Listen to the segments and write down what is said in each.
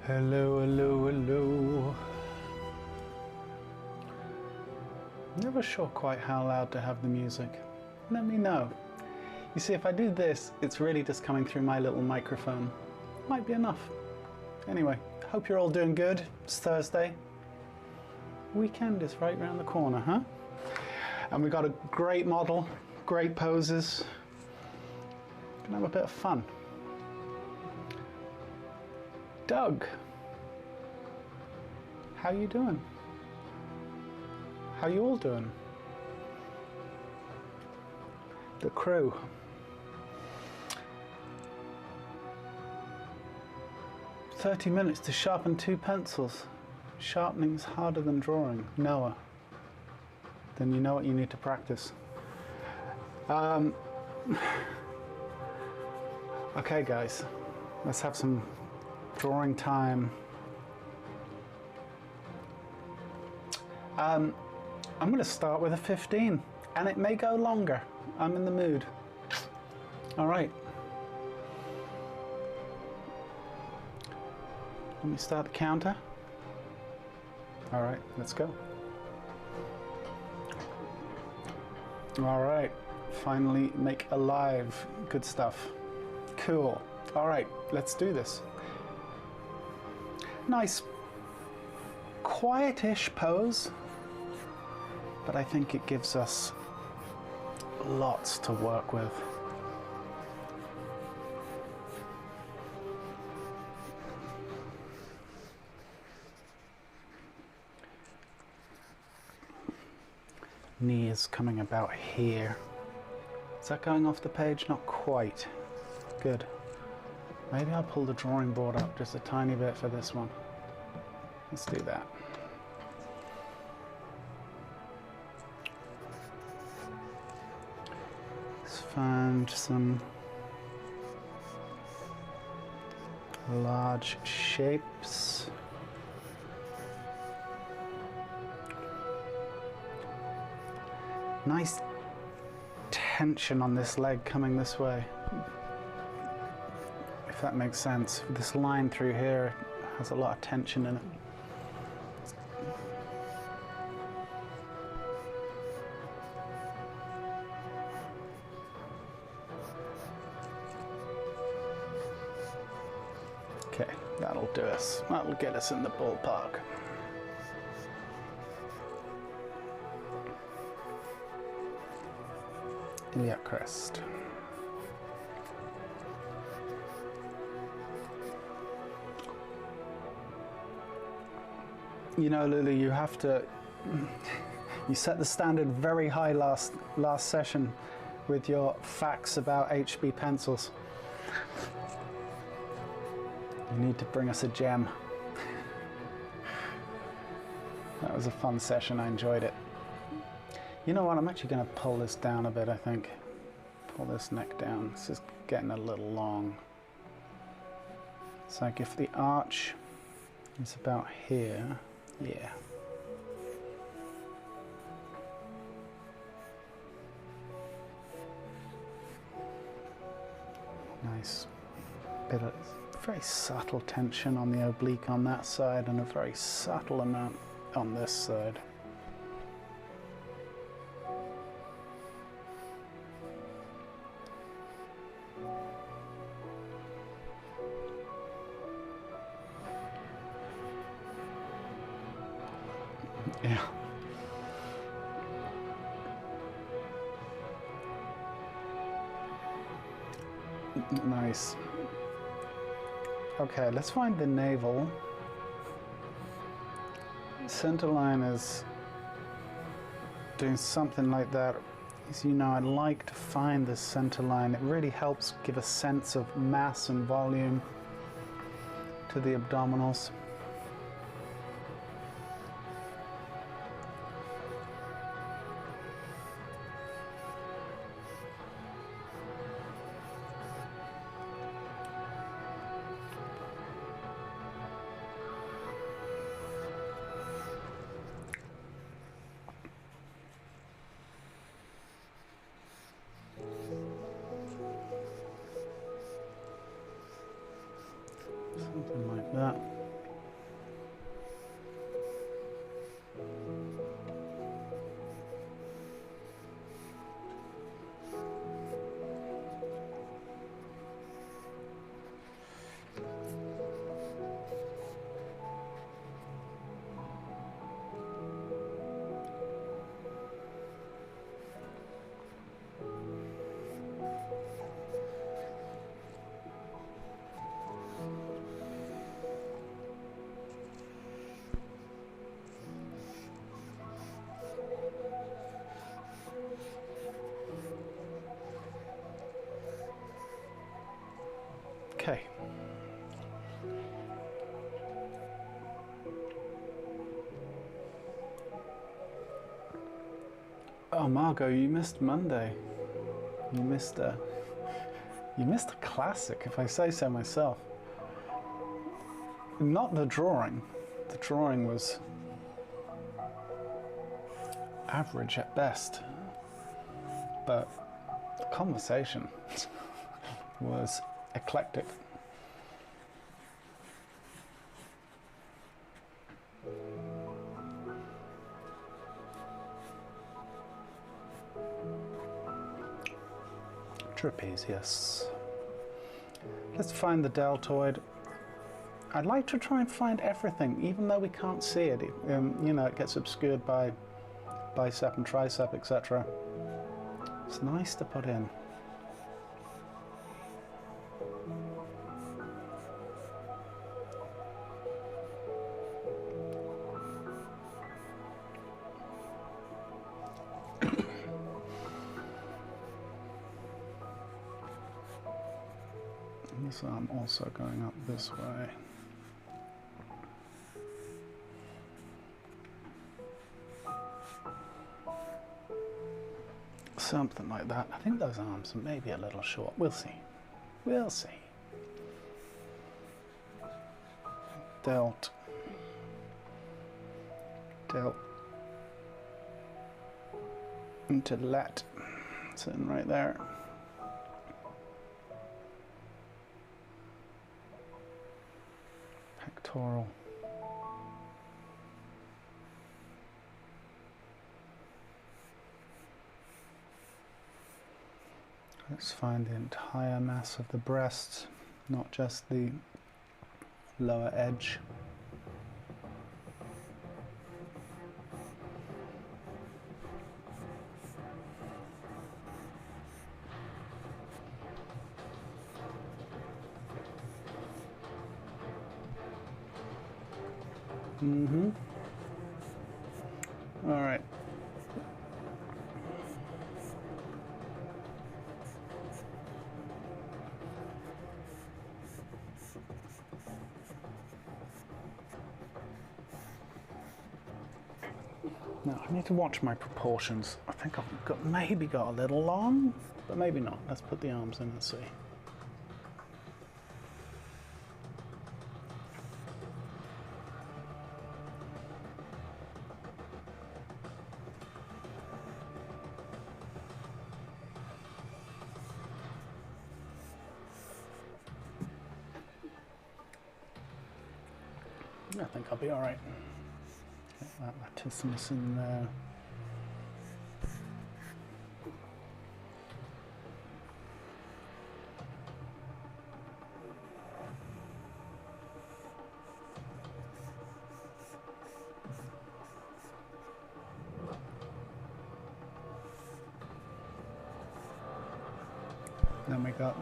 Hello, hello, hello. Never sure quite how loud to have the music. Let me know. You see, if I do this, it's really just coming through my little microphone. Might be enough. Anyway, hope you're all doing good. It's Thursday. Weekend is right around the corner, huh? And we got a great model, great poses. Gonna have a bit of fun. Doug, how you doing? How you all doing? The crew. "30 minutes to sharpen 2 pencils. Sharpening's harder than drawing." Noah. Then you know what you need to practice. Okay guys, let's have some drawing time. I'm going to start with a 15, and it may go longer. I'm in the mood. All right. Let me start the counter. All right, let's go. All right, finally make alive. Good stuff. Cool. All right, let's do this. Nice, quietish pose, but I think it gives us lots to work with. Knee is coming about here. Is that going off the page? Not quite. Good. Maybe I'll pull the drawing board up just a tiny bit for this one. Let's do that. Let's find some large shapes. Nice tension on this leg coming this way, if that makes sense. This line through here has a lot of tension in it. Okay, that'll do us. That'll get us in the ballpark. Iliac crest. You know, Lulu, you have to. You set the standard very high last session with your facts about HB pencils. You need to bring us a gem. That was a fun session. I enjoyed it. You know what, I'm actually going to pull this down a bit, I think. Pull this neck down. This is getting a little long. It's like if the arch is about here, yeah. Nice bit of very subtle tension on the oblique on that side and a very subtle amount on this side. Yeah. Nice. Okay, let's find the navel. Center line is doing something like that. As you know, I like to find the center line. It really helps give a sense of mass and volume to the abdominals. Something like that. Okay. Oh, Margot, you missed Monday. You missed a classic, if I say so myself. Not the drawing. The drawing was average at best, but the conversation was eclectic. Trapezius. Let's find the deltoid. I'd like to try and find everything, even though we can't see it. You know, it gets obscured by bicep and tricep, etc. It's nice to put in. This arm also going up this way. Something like that. I think those arms are maybe a little short. We'll see. We'll see. Delt. Delt. Into let. Sitting right there. Pectoral. Let's find the entire mass of the breast, not just the lower edge. All right. Now I need to watch my proportions. I think I've maybe got a little long, but maybe not. Let's put the arms in and see. I think I'll be all right. Get that latissimus in there. Then we got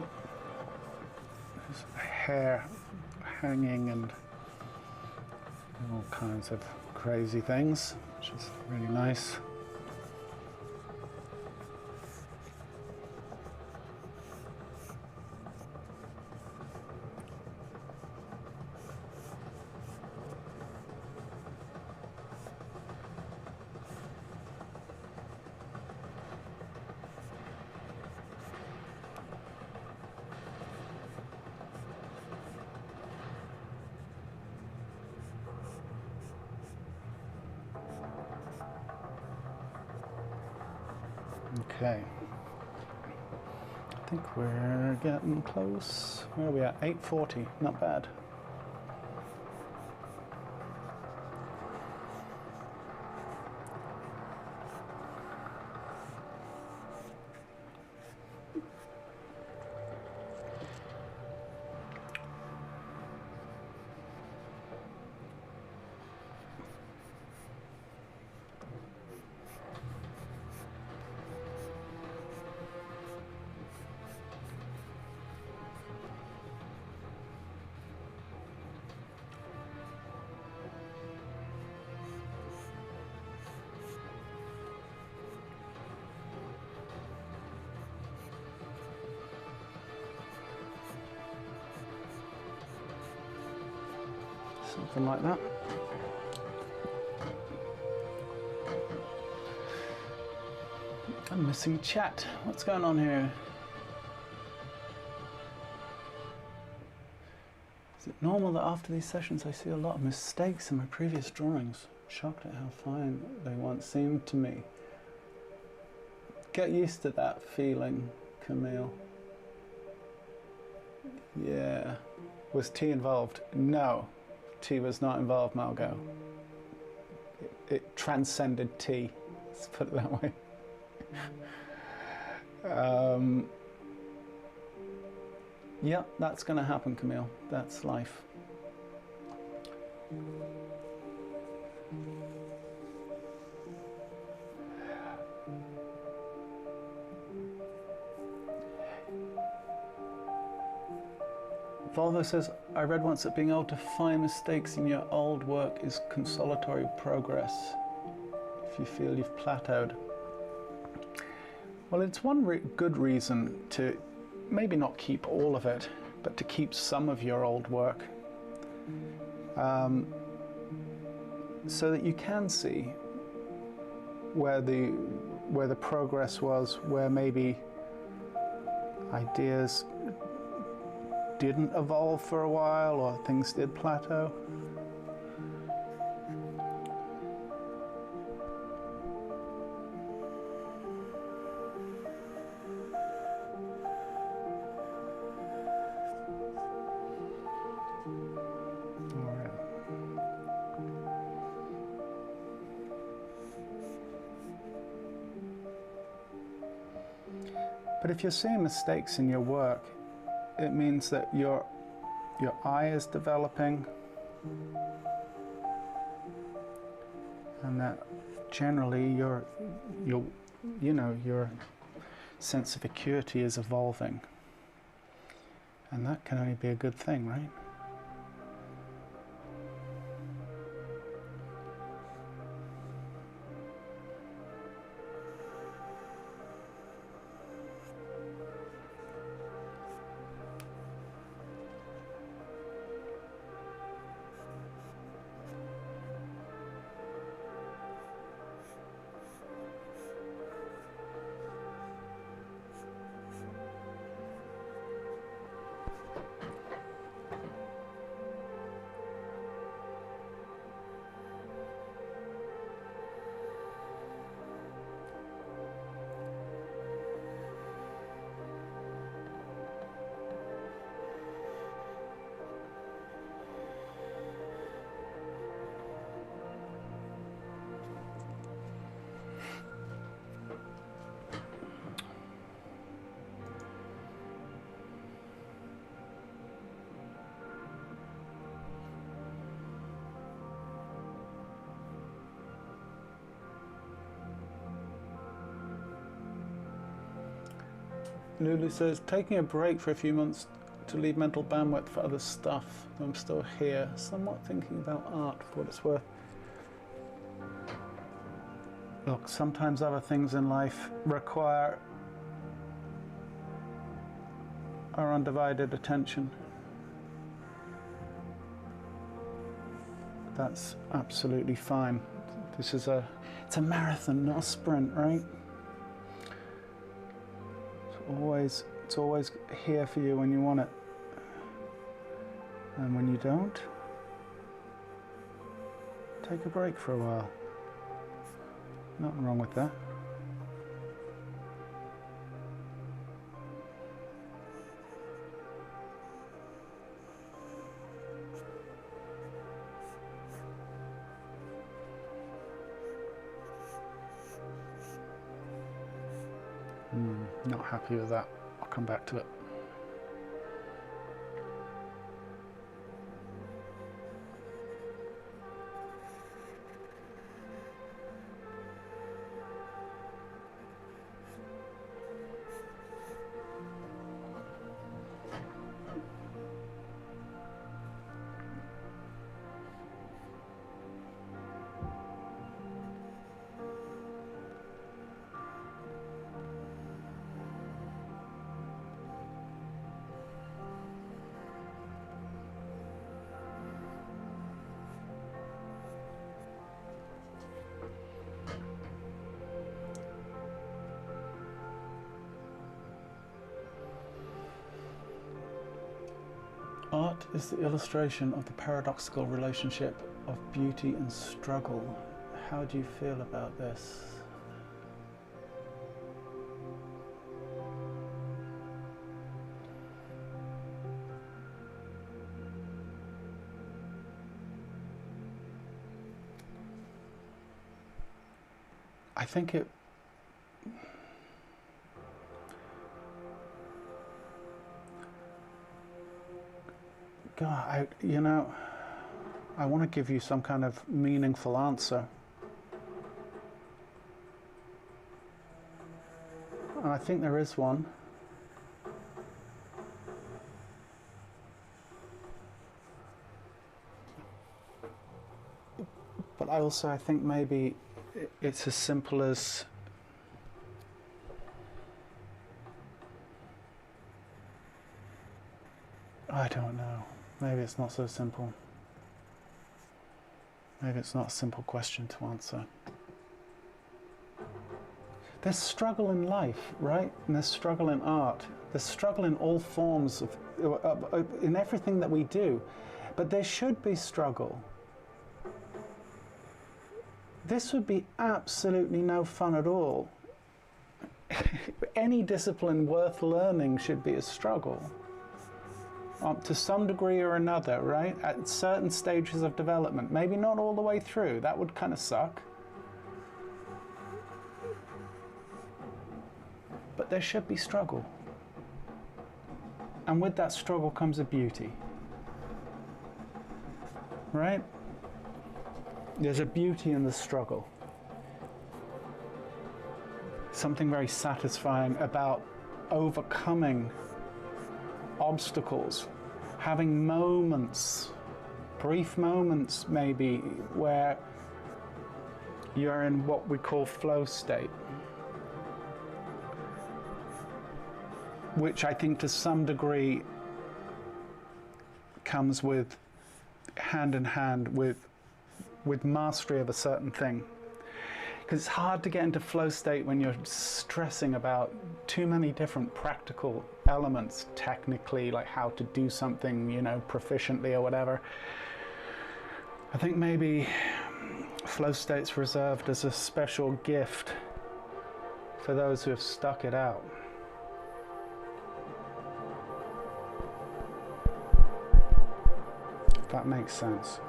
this hair hanging and all kinds of crazy things, which is really nice. Okay, I think we're getting close. Where are we at? 8:40, not bad. Something like that. I'm missing chat. What's going on here? Is it normal that after these sessions I see a lot of mistakes in my previous drawings? Shocked at how fine they once seemed to me. Get used to that feeling, Camille. Yeah. Was T involved? No. T was not involved, Margot. It transcended T, let's put it that way. Yeah, that's going to happen, Camille. That's life. Volvo says, I read once that being able to find mistakes in your old work is consolatory progress if you feel you've plateaued. Well, it's one good reason to maybe not keep all of it, but to keep some of your old work, so that you can see where the progress was, where maybe ideas didn't evolve for a while or things did plateau. But if you're seeing mistakes in your work, it means that your eye is developing, and that generally your sense of acuity is evolving, and that can only be a good thing, right? Lulu says, taking a break for a few months to leave mental bandwidth for other stuff. I'm still here, somewhat thinking about art for what it's worth. Look, sometimes other things in life require our undivided attention. That's absolutely fine. This is it's a marathon, not a sprint, right? It's always here for you when you want it. And when you don't, take a break for a while. Nothing wrong with that. Not happy with that. I'll come back to it. Art is the illustration of the paradoxical relationship of beauty and struggle. How do you feel about this? I think it God, I want to give you some kind of meaningful answer. And I think there is one. But I think maybe it's as simple as don't know. Maybe it's not so simple. Maybe it's not a simple question to answer. There's struggle in life, right? And there's struggle in art. There's struggle in all forms of, in everything that we do. But there should be struggle. This would be absolutely no fun at all. Any discipline worth learning should be a struggle. To some degree or another, right? At certain stages of development. Maybe not all the way through. That would kind of suck. But there should be struggle. And with that struggle comes a beauty. Right? There's a beauty in the struggle. Something very satisfying about overcoming obstacles, having moments, brief moments maybe, where you're in what we call flow state, which I think to some degree comes with hand in hand with mastery of a certain thing. Because it's hard to get into flow state when you're stressing about too many different practical elements, technically, like how to do something, you know, proficiently or whatever. I think maybe flow state's reserved as a special gift for those who have stuck it out. If that makes sense.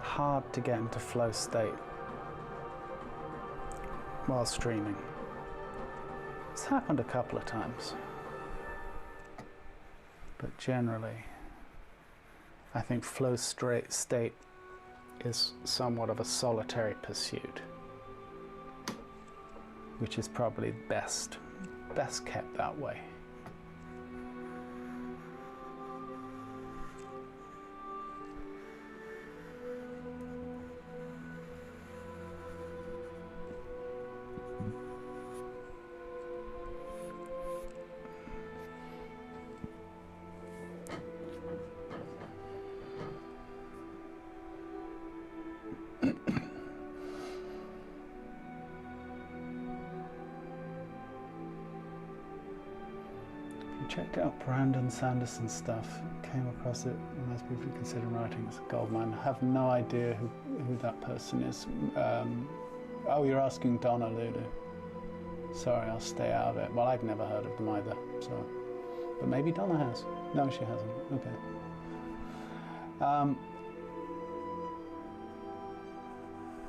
Hard to get into flow state while streaming. It's happened a couple of times, but generally I think flow state is somewhat of a solitary pursuit, which is probably best kept that way. Checked out Brandon Sanderson's stuff, came across it, and most people consider writing as a goldmine. I have no idea who that person is. Oh, you're asking Donna Lulu. Sorry, I'll stay out of it. Well, I've never heard of them either, so. But maybe Donna has. No, she hasn't. Okay.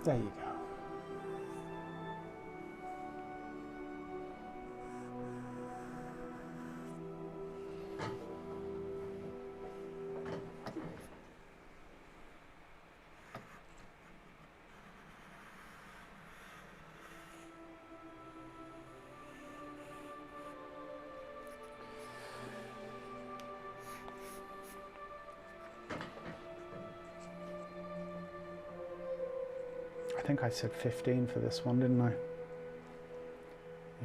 There you go. I think I said 15 for this one, didn't I?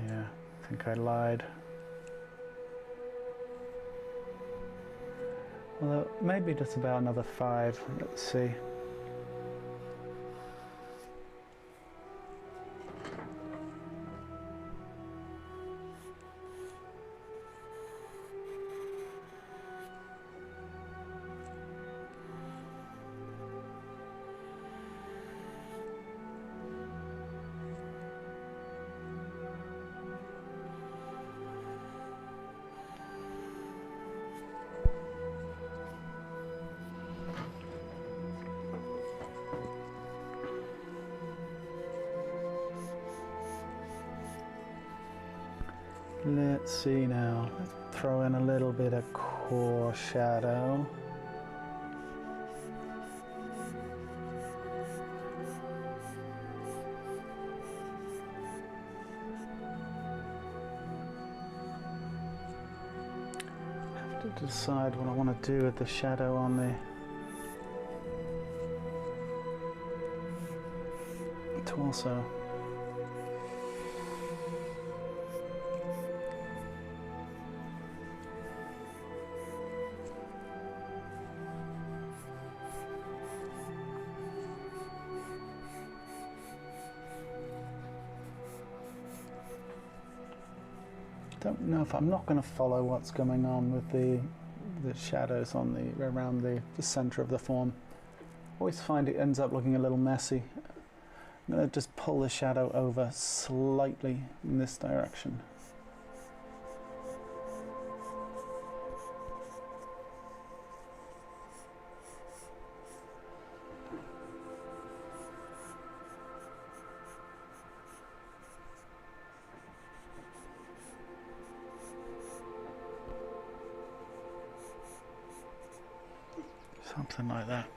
Yeah, I think I lied. Well, maybe just about another 5. Let's see. Let's see now. Let's throw in a little bit of core shadow. I have to decide what I want to do with the shadow on the torso. Don't know if I'm not going to follow what's going on with the shadows on around the center of the form. Always find it ends up looking a little messy. I'm going to just pull the shadow over slightly in this direction. Something like that.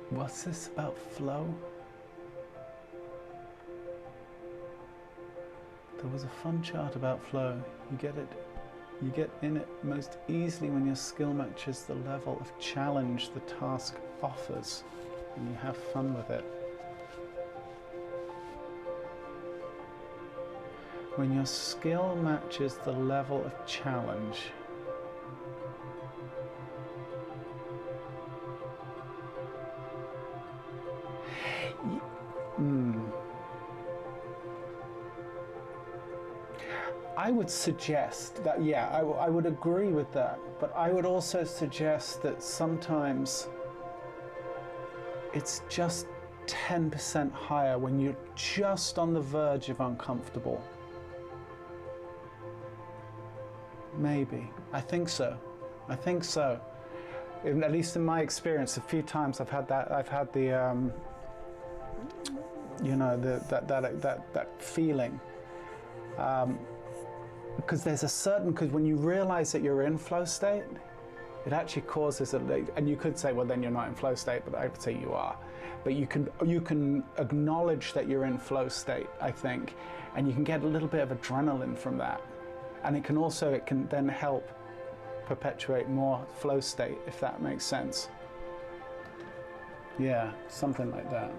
What's this about flow? There was a fun chart about flow. You get in it most easily when your skill matches the level of challenge the task offers, and you have fun with it. When your skill matches the level of challenge, I would suggest that, yeah, I would agree with that, but I would also suggest that sometimes it's just 10% higher when you're just on the verge of uncomfortable. Maybe. I think so. I think so. At least in my experience, a few times I've had that. I've had the, you know, that feeling. Because there's a certain, because when you realize that you're in flow state, it actually causes and you could say, well, then you're not in flow state, but I would say you are. But you can acknowledge that you're in flow state, I think, and you can get a little bit of adrenaline from that. And it can then help perpetuate more flow state, if that makes sense. Yeah, something like that.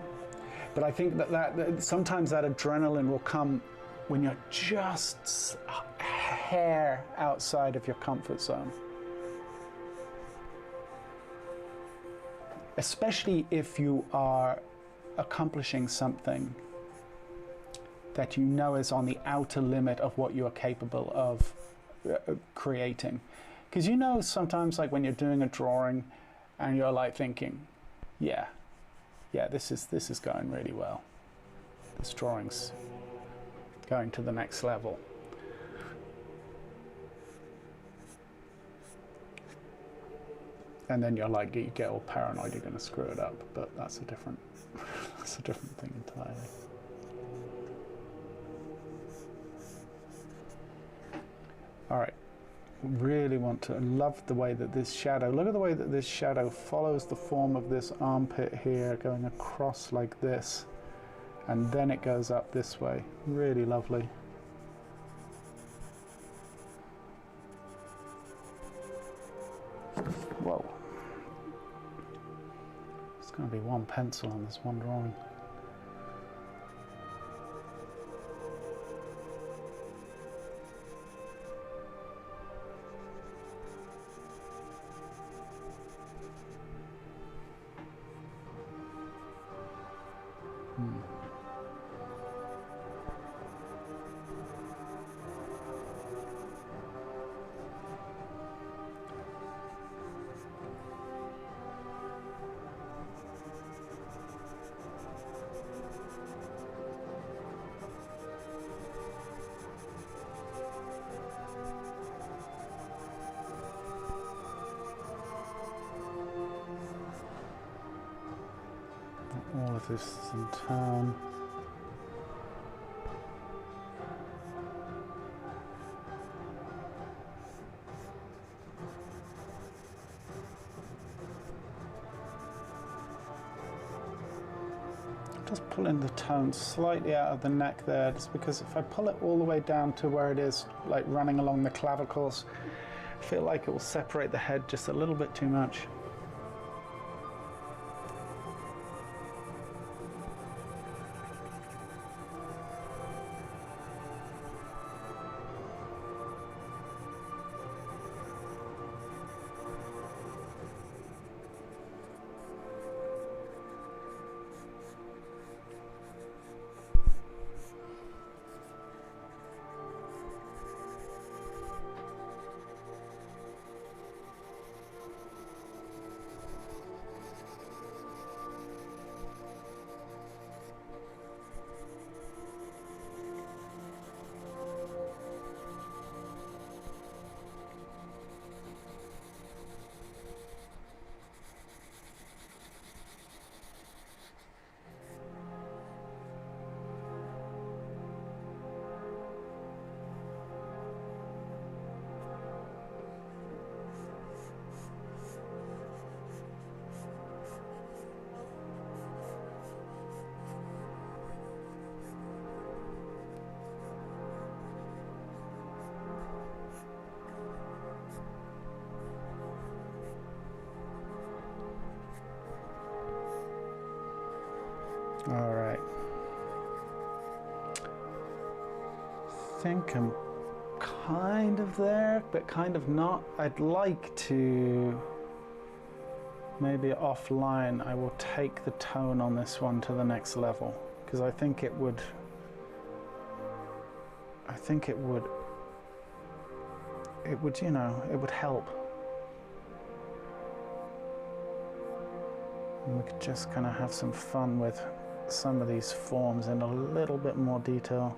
But I think that sometimes that adrenaline will come when you're just a hair outside of your comfort zone. Especially if you are accomplishing something that you know is on the outer limit of what you're capable of creating. Because you know sometimes, like when you're doing a drawing and you're like thinking, yeah, this is going really well. This drawing's going to the next level. And then you're like, you get all paranoid you're going to screw it up, but that's a different thing entirely. All right, really want to, I love the way that this shadow, look at the way that this shadow follows the form of this armpit here, going across like this, and then it goes up this way. Really lovely. Whoa. There's going to be one pencil on this one drawing. All of this is in town. Just pulling the tone slightly out of the neck there, just because if I pull it all the way down to where it is, like running along the clavicles, I feel like it will separate the head just a little bit too much. think I'm kind of there, but kind of not. I'd like to, maybe offline, I will take the tone on this one to the next level, because I think it would you know, it would help. And we could just kind of have some fun with some of these forms in a little bit more detail.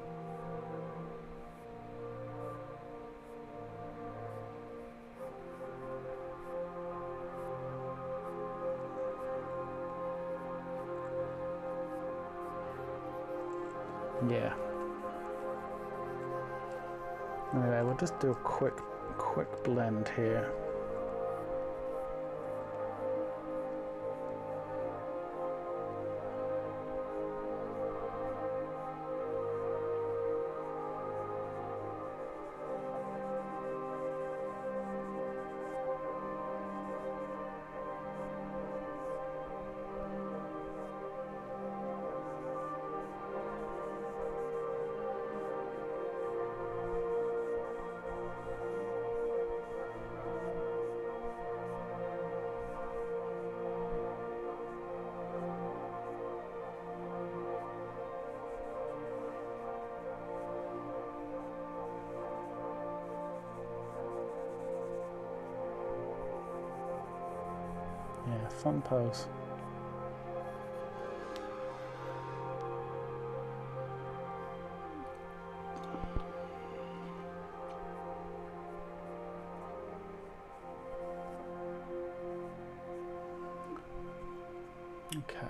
Yeah. Anyway, we'll just do a quick blend here. Yeah, fun pose. Okay.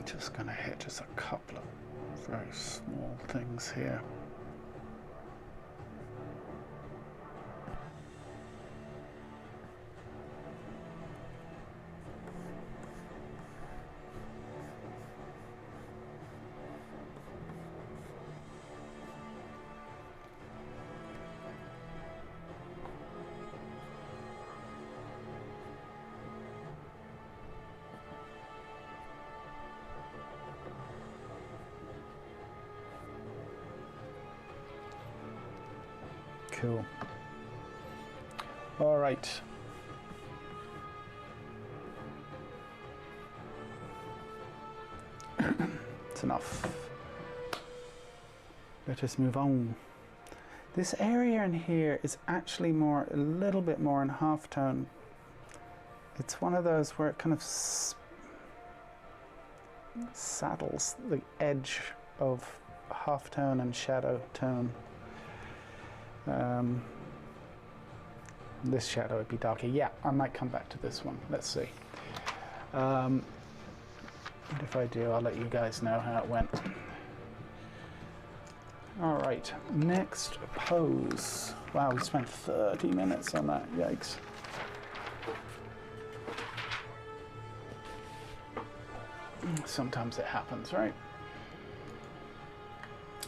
Just going to hit just a couple of very small things here. Cool. All right. It's enough. Let us move on. This area in here is actually a little bit more in halftone. It's one of those where it kind of saddles the edge of halftone and shadow tone. This shadow would be darker. Yeah, I might come back to this one. Let's see. And if I do, I'll let you guys know how it went. All right, next pose. Wow, we spent 30 minutes on that. Yikes. Sometimes it happens, right?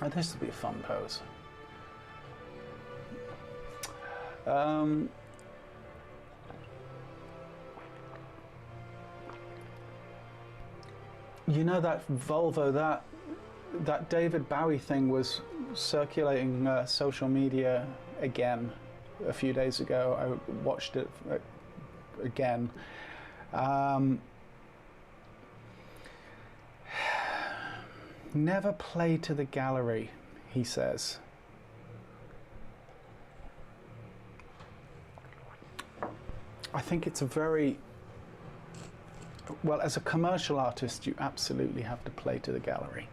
Oh, this will be a fun pose. You know that Volvo, that David Bowie thing was circulating social media again a few days ago. I watched it again. Never play to the gallery, he says. I think it's a very, well, as a commercial artist, you absolutely have to play to the gallery.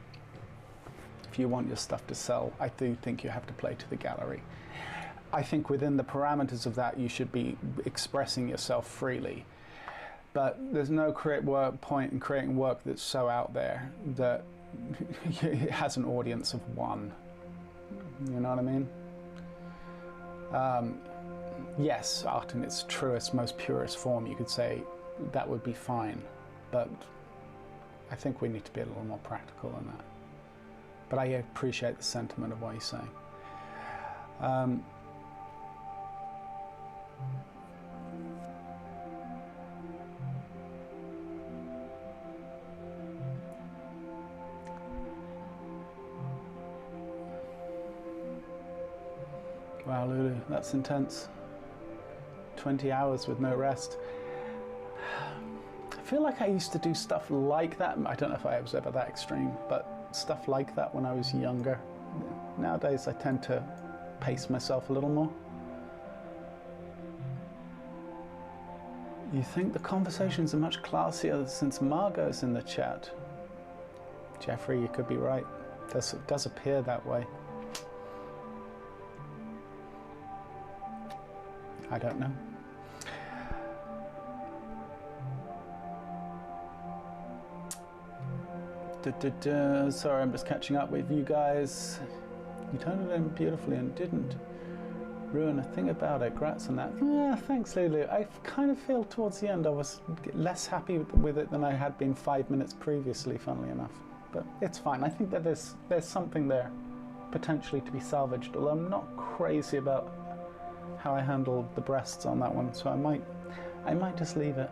If you want your stuff to sell, I do think you have to play to the gallery. I think within the parameters of that, you should be expressing yourself freely. But there's no point in creating work that's so out there that it has an audience of one. You know what I mean? Yes, art in its truest, most purest form, you could say that would be fine, but I think we need to be a little more practical than that. But I appreciate the sentiment of what you're saying. Um, wow, Lulu, that's intense. 20 hours with no rest. I feel like I used to do stuff like that. I don't know if I was ever that extreme, but stuff like that when I was younger. Nowadays I tend to pace myself a little more. You think the conversations are much classier since Margot's in the chat? Jeffrey, you could be right. It does appear that way. I don't know. Sorry, I'm just catching up with you guys. You turned it in beautifully and didn't ruin a thing about it. Grats on that. Yeah, thanks, Lulu. I kind of feel towards the end I was less happy with it than I had been 5 minutes previously, funnily enough. But it's fine. I think that there's something there potentially to be salvaged, although I'm not crazy about how I handled the breasts on that one, so I might just leave it.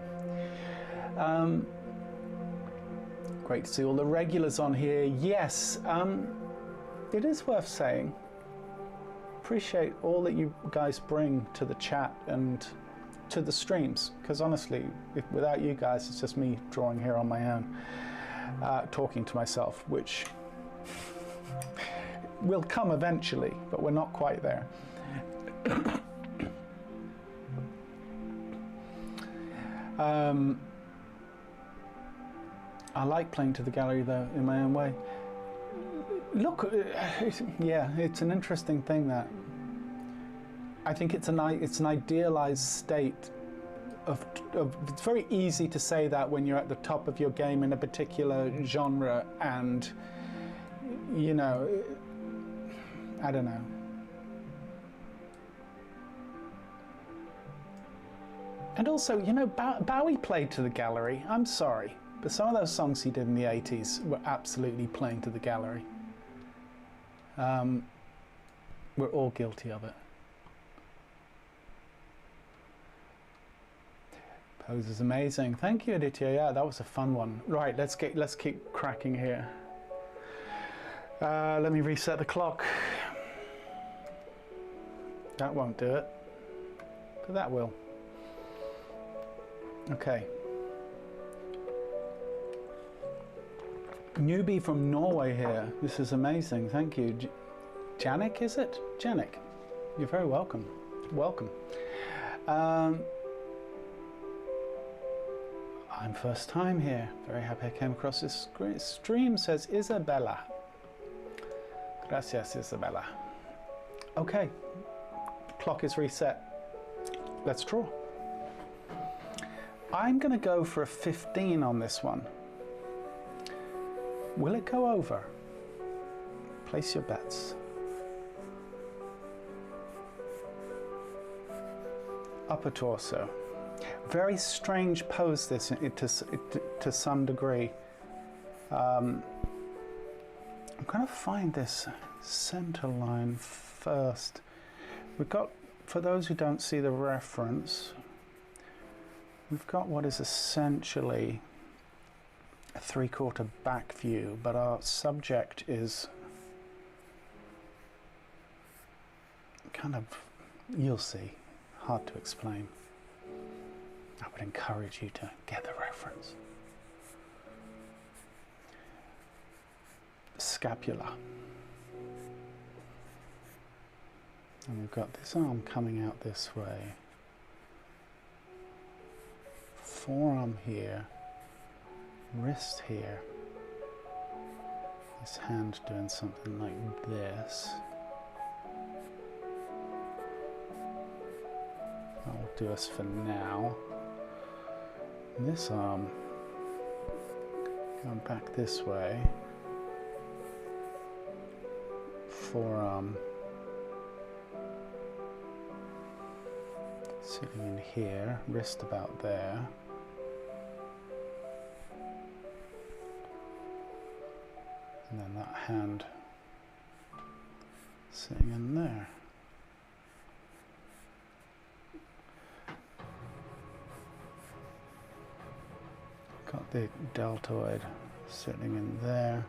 Great to see all the regulars on here. Yes, it is worth saying. Appreciate all that you guys bring to the chat and to the streams, because honestly, without you guys, it's just me drawing here on my own, talking to myself, which will come eventually, but we're not quite there. I like playing to the gallery though, in my own way. Look, yeah, it's an interesting thing that I think it's an idealized state of. It's very easy to say that when you're at the top of your game in a particular genre, and you know, I don't know. And also, you know, Bowie played to the gallery. I'm sorry, but some of those songs he did in the 80s were absolutely playing to the gallery. We're all guilty of it. Pose is amazing. Thank you, Aditya. Yeah, that was a fun one. Right, let's keep cracking here. Let me reset the clock. That won't do it, but that will. Okay. Newbie from Norway here. This is amazing. Thank you. Janik, is it? Janik. You're very welcome. Welcome. I'm first time here. Very happy I came across this stream, says Isabella. Gracias, Isabella. Okay. Clock is reset. Let's draw. I'm going to go for a 15 on this one. Will it go over? Place your bets. Upper torso. Very strange pose this to some degree. I'm going to find this center line first. We've got, for those who don't see the reference, we've got what is essentially a 3/4 back view, but our subject is kind of, you'll see, hard to explain. I would encourage you to get the reference. Scapula. And we've got this arm coming out this way. Forearm here. Wrist here. This hand doing something like this. That'll do us for now. And this arm going back this way. Forearm sitting in here, wrist about there. And then that hand sitting in there. the deltoid sitting in there.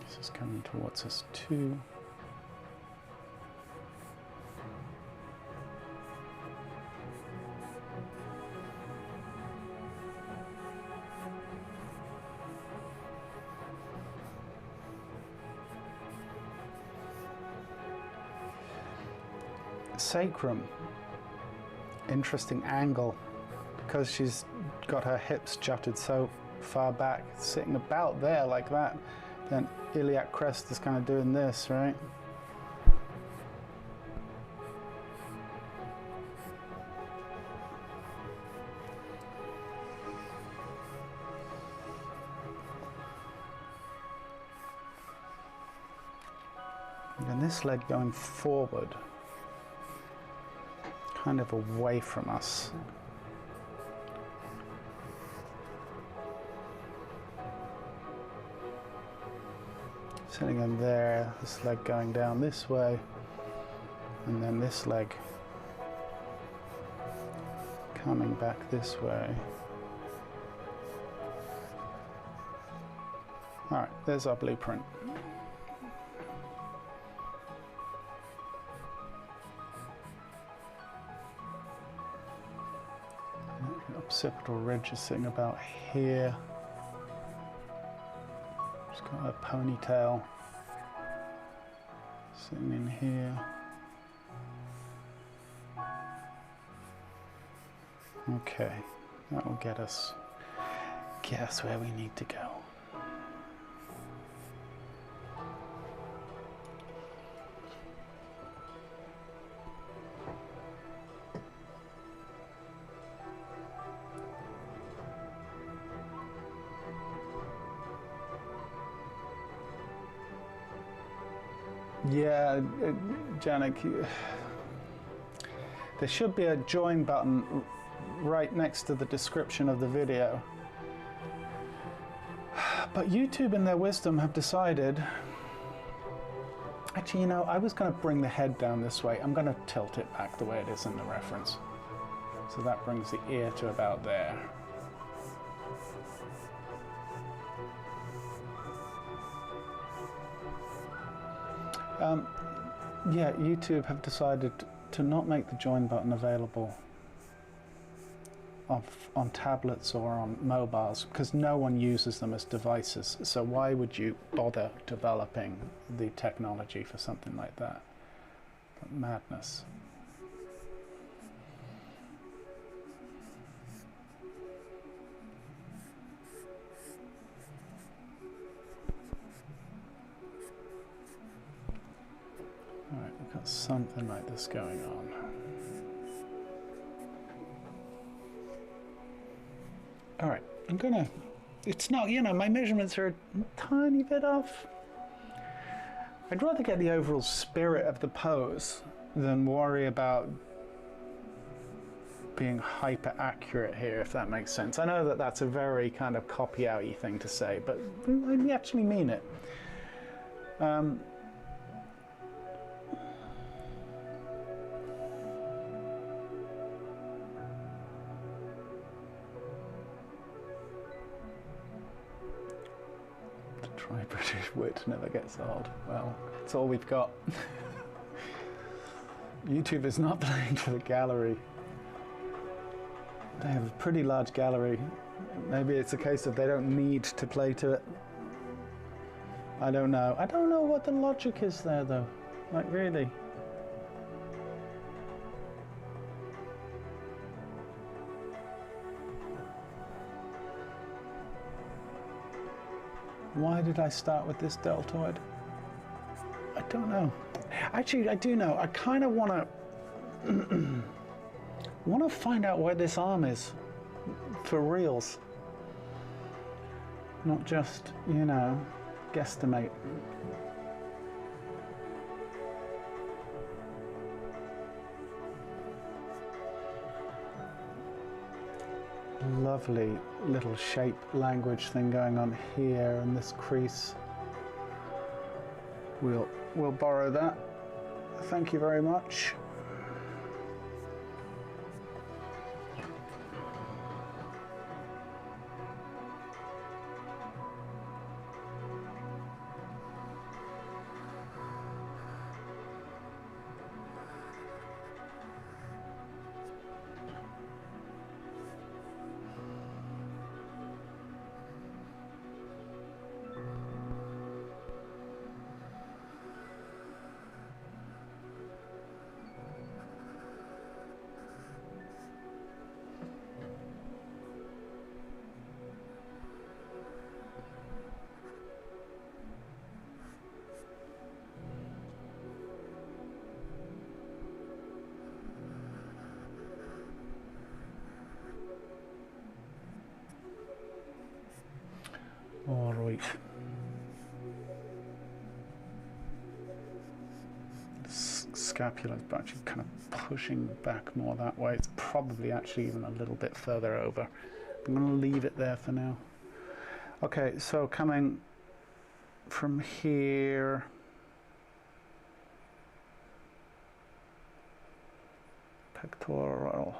This is coming towards us too. Sacrum, interesting angle, because she's got her hips jutted so far back, sitting about there like that. Then iliac crest is kind of doing this, right? And this leg going forward, kind of away from us. Sitting in there, this leg going down this way, and then this leg coming back this way. All right, there's our blueprint. Occipital ridge is sitting about here. It's got a ponytail sitting in here. Okay, that will get us where we need to go. Yeah, Janik, there should be a join button right next to the description of the video. But YouTube in their wisdom have decided, actually, you know, I was going to bring the head down this way. I'm going to tilt it back the way it is in the reference. So that brings the ear to about there. Yeah, YouTube have decided to not make the join button available on tablets or on mobiles because no one uses them as devices. So why would you bother developing the technology for something like that? Madness. Alright, we've got something like this going on. Alright, I'm gonna... It's not, you know, my measurements are a tiny bit off. I'd rather get the overall spirit of the pose than worry about being hyper accurate here, if that makes sense. I know that that's a very kind of copy-out-y thing to say, but I actually mean it. British wit never gets old. Well, it's all we've got. YouTube is not playing to the gallery. They have a pretty large gallery. Maybe it's a case of they don't need to play to it. I don't know. I don't know what the logic is there though. Like really. Why did I start with this deltoid? I don't know. Actually, I do know. I kind of want to find out where this arm is for reals. Not just, you know, guesstimate. Lovely little shape language thing going on here in this crease. We'll borrow that. thank you very much. All right. Scapula is actually kind of pushing back more that way. It's probably actually even a little bit further over. I'm going to leave it there for now. Okay, so coming from here, pectoral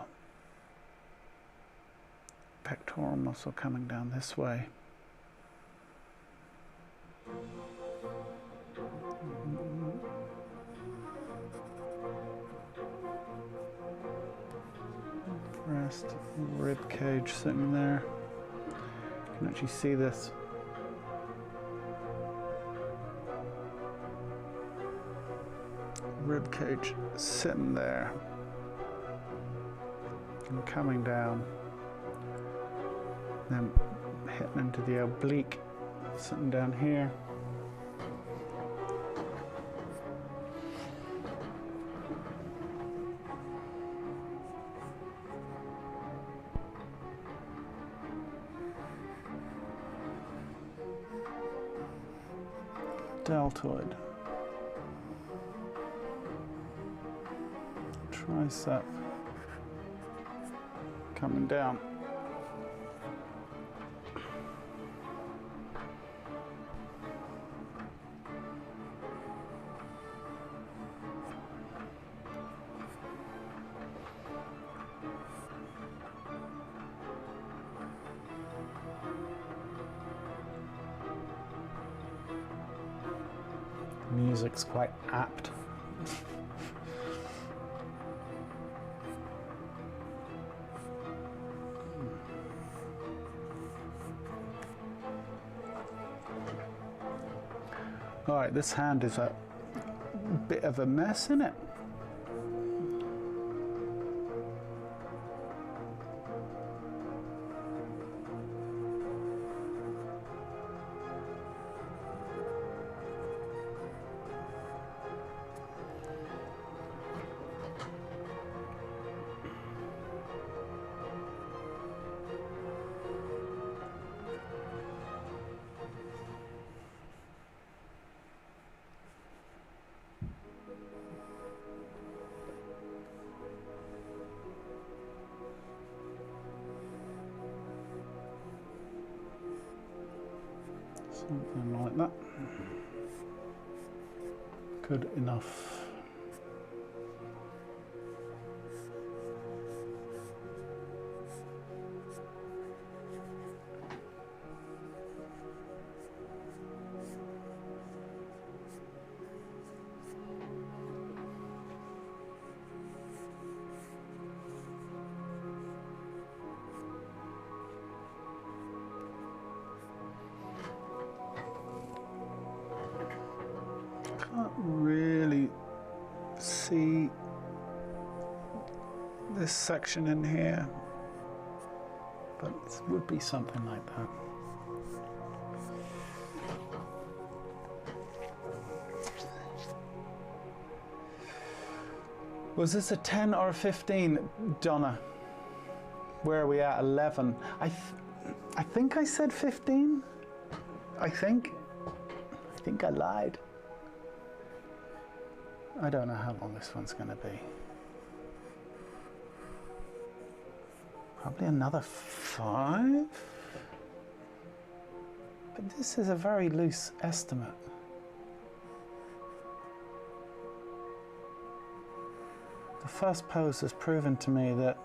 muscle coming down this way. Breast, rib cage sitting there. You can actually see this. Rib cage sitting there and coming down, then hitting into the oblique, sitting down here. Deltoid, tricep coming down. Music's quite apt. All right, this hand is a bit of a mess, isn't it? Something like that. Good enough. Can't really see this section in here, but it would be something like that. Was this a 10 or a 15, Donna? Where are we at? 11. I think I said 15. I think I lied. I don't know how long this one's going to be. Probably another 5. But this is a very loose estimate. The first pose has proven to me that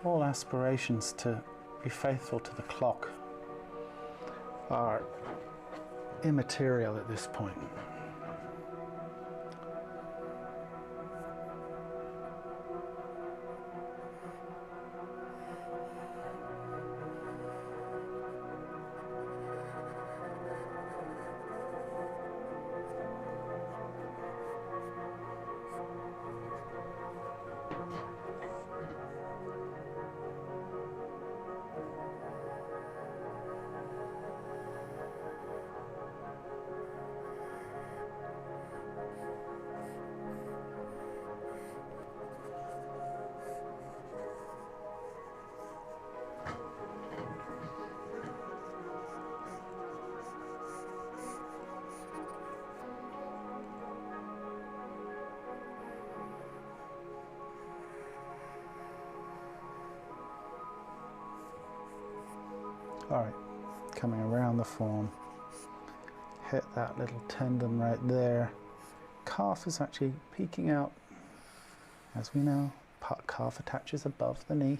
all aspirations to be faithful to the clock are immaterial at this point. Alright, coming around the form, hit that little tendon right there. Calf is actually peeking out. As we know, calf attaches above the knee.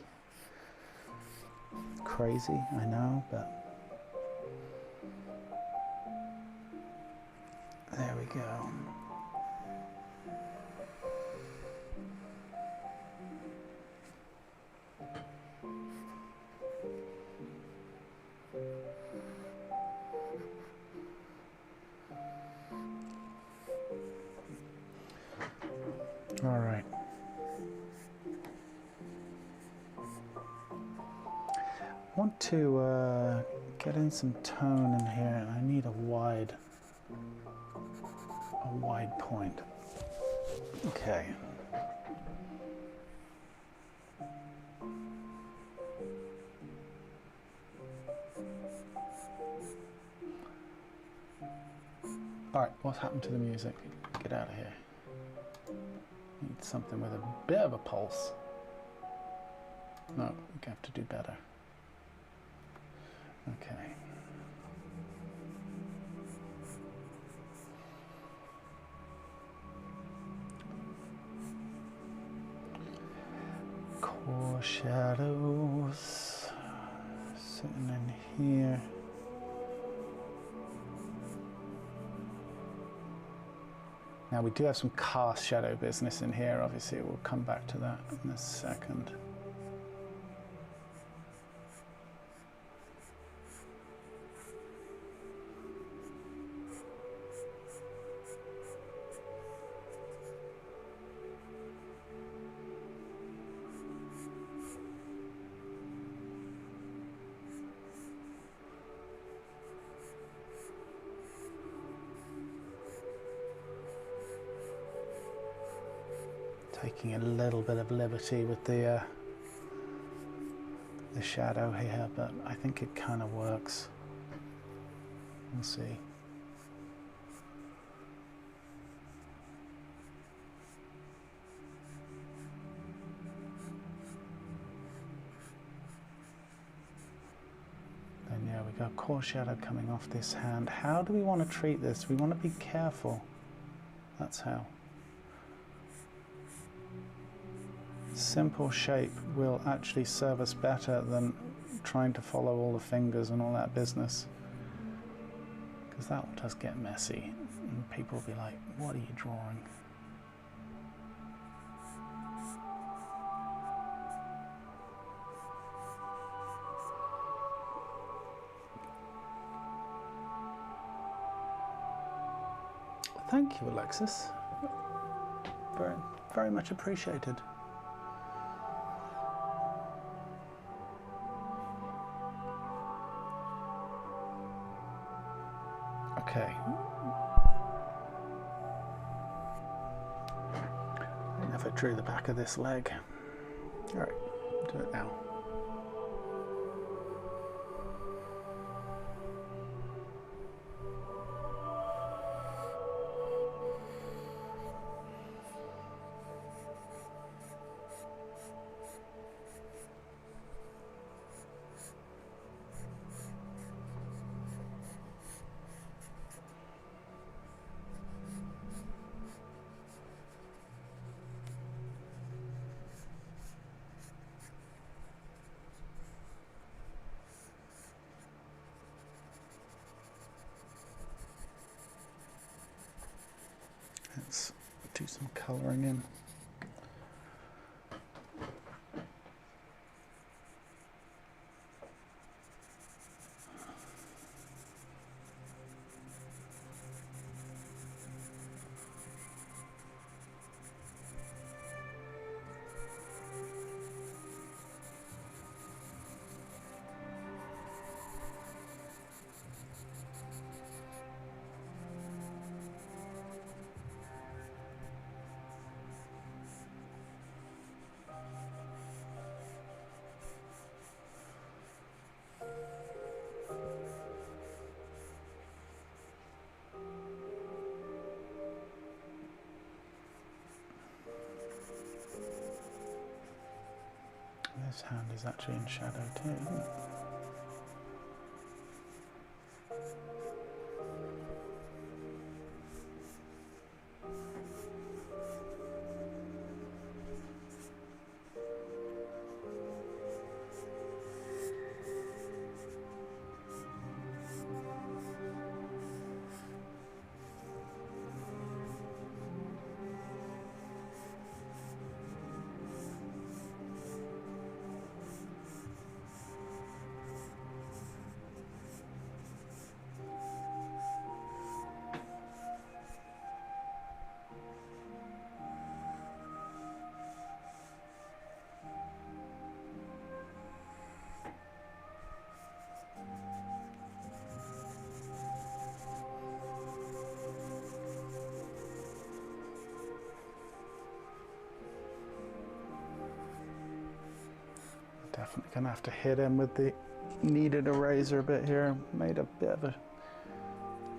Crazy, I know, but there we go. All right. I want to get in some tone in here, and I need a wide point. Okay. All right, what's happened to the music? Get out of here. Need something with a bit of a pulse. No, we have to do better. Okay. Core shadows sitting in here. Now we do have some cast shadow business in here, obviously we'll come back to that in a second. Taking a little bit of liberty with the shadow here, but I think it kind of works. We'll see. Then yeah, we got core shadow coming off this hand. How do we want to treat this? We want to be careful. That's how. Simple shape will actually serve us better than trying to follow all the fingers and all that business, because that does get messy and people will be like, what are you drawing? Thank you, Alexis. Very, very much appreciated. Okay. I never drew the back of this leg. All right, do it now. do some colouring in. This hand is actually in shadow too, isn't it? Definitely gonna have to hit him with the kneaded eraser a bit here. Made a bit of a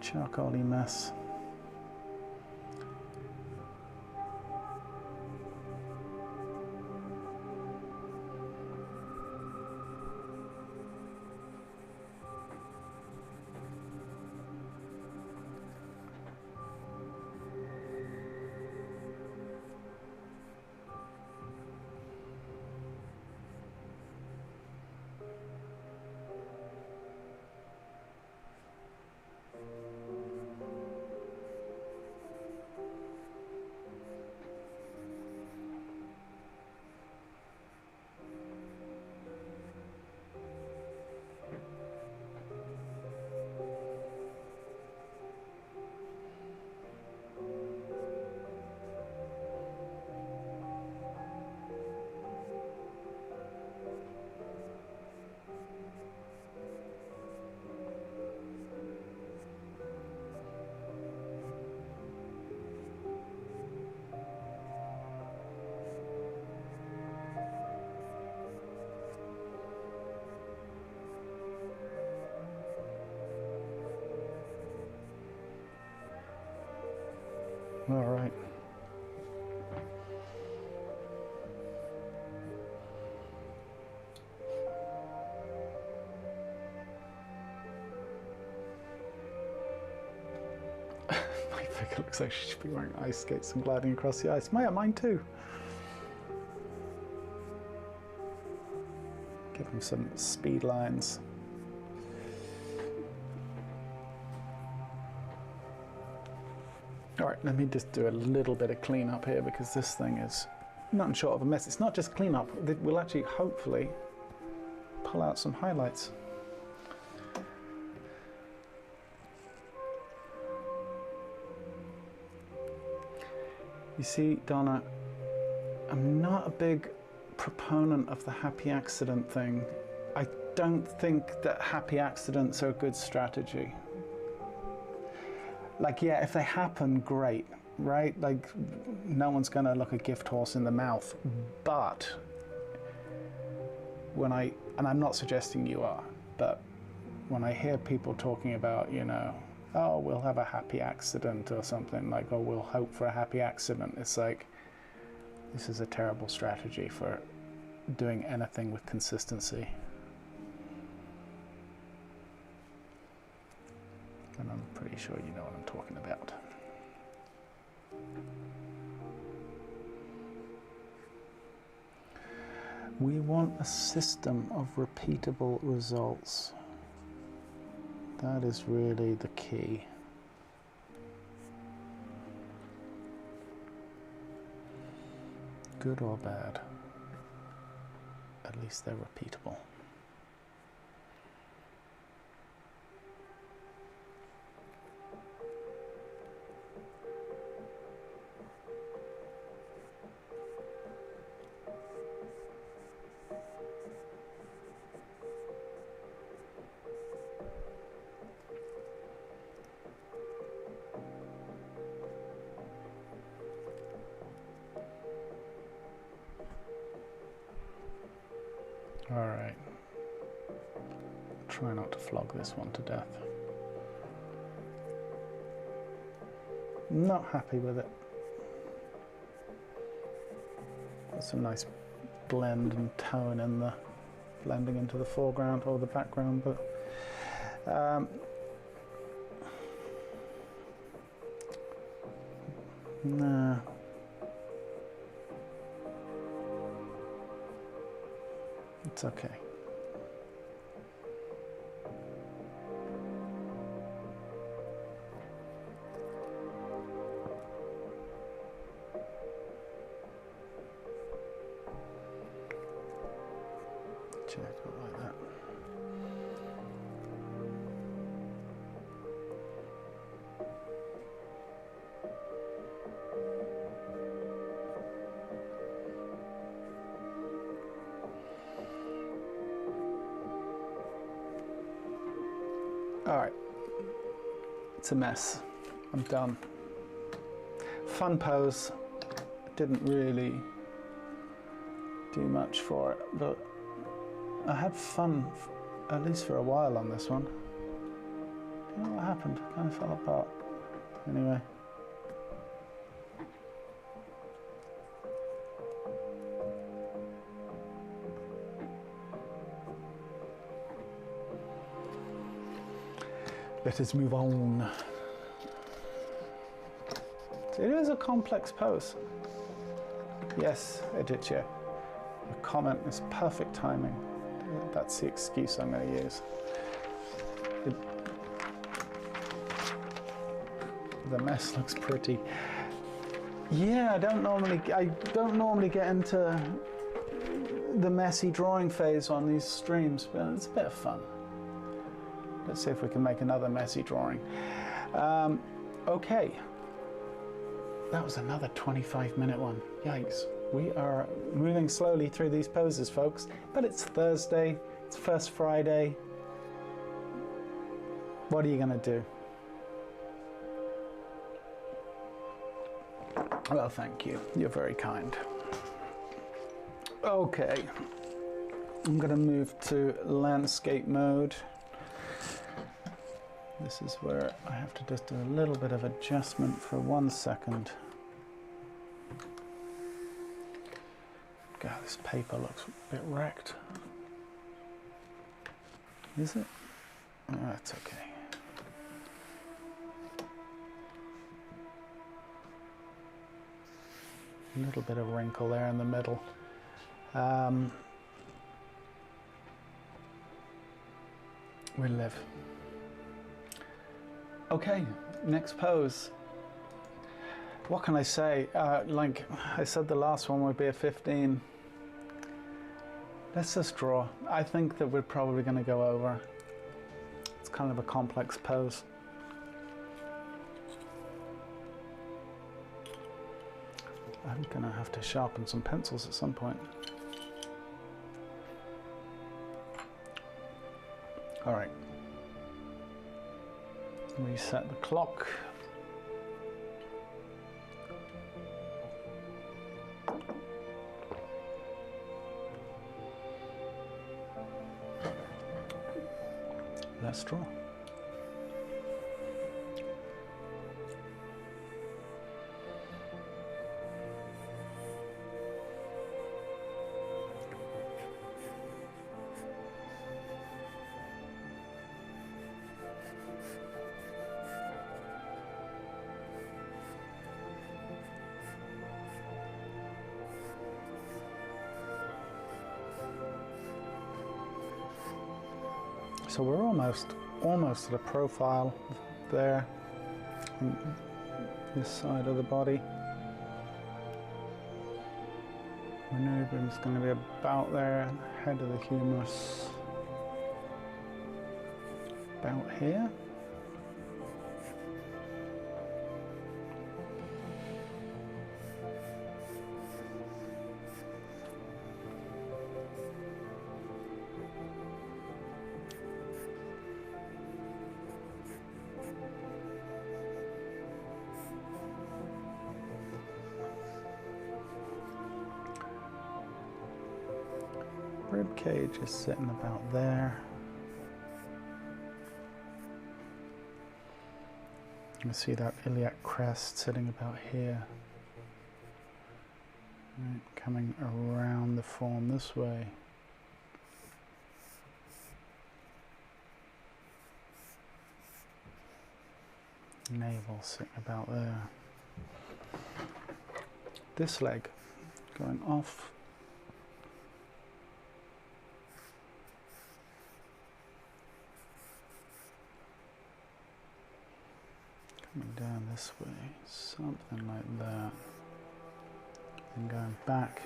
charcoaly mess. All right. My figure looks like she should be wearing ice skates and gliding across the ice. Mine too. Give him some speed lines. All right, let me just do a little bit of cleanup here because this thing is nothing short of a mess. It's not just cleanup, we'll actually hopefully pull out some highlights. You see, Donna, I'm not a big proponent of the happy accident thing. I don't think that happy accidents are a good strategy. Like, yeah, if they happen, great, right? Like, no one's gonna look a gift horse in the mouth. But and I'm not suggesting you are, but when I hear people talking about, you know, oh, we'll have a happy accident or something, like, oh, we'll hope for a happy accident, it's like, this is a terrible strategy for doing anything with consistency. And I'm pretty sure you know what I'm talking about. We want a system of repeatable results. That is really the key. Good or bad? At least they're repeatable. All right. Try not to flog this one to death. Not happy with it. There's some nice blend and tone in the blending into the foreground or the background, but nah. It's okay. Check it like that. All right, it's a mess. I'm done. Fun pose. Didn't really do much for it, but I had fun, at least for a while on this one. You know what happened? It kind of fell apart. Anyway. Let us move on. It is a complex pose. Yes, Aditya. Your comment is perfect timing. That's the excuse I'm going to use. The mess looks pretty. Yeah, I don't normally get into the messy drawing phase on these streams, but it's a bit of fun. Let's see if we can make another messy drawing. Okay. That was another 25-minute one. Yikes. We are moving slowly through these poses, folks. But it's Thursday. It's first Friday. What are you going to do? Well, thank you. You're very kind. Okay. I'm going to move to landscape mode. This is where I have to just do a little bit of adjustment for 1 second. God, this paper looks a bit wrecked. Is it? Oh, that's okay. A little bit of wrinkle there in the middle. We live. Okay, next pose. What can I say? Like I said, the last one would be a 15. Let's just draw. I think that we're probably going to go over. It's kind of a complex pose. I'm going to have to sharpen some pencils at some point. All right. Reset the clock. Let's draw. So we're almost at a profile there on this side of the body. Manubrium is going to be about there, head of the humerus, about here. Rib cage is sitting about there. You can see that iliac crest sitting about here. Right, coming around the form this way. Navel sitting about there. This leg going off. Coming down this way, something like that. And going back.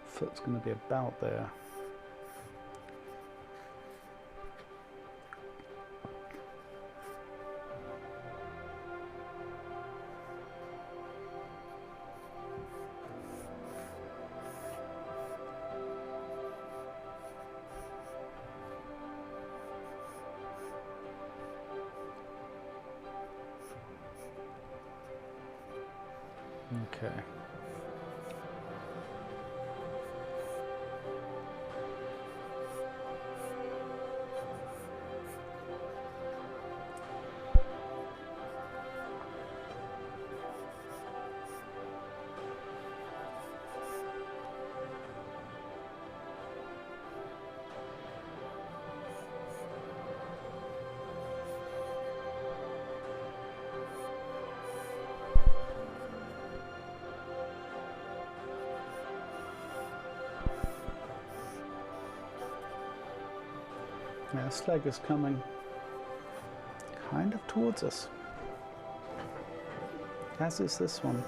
Foot's going to be about there. Okay. Yeah, this leg is coming kind of towards us, as is this one.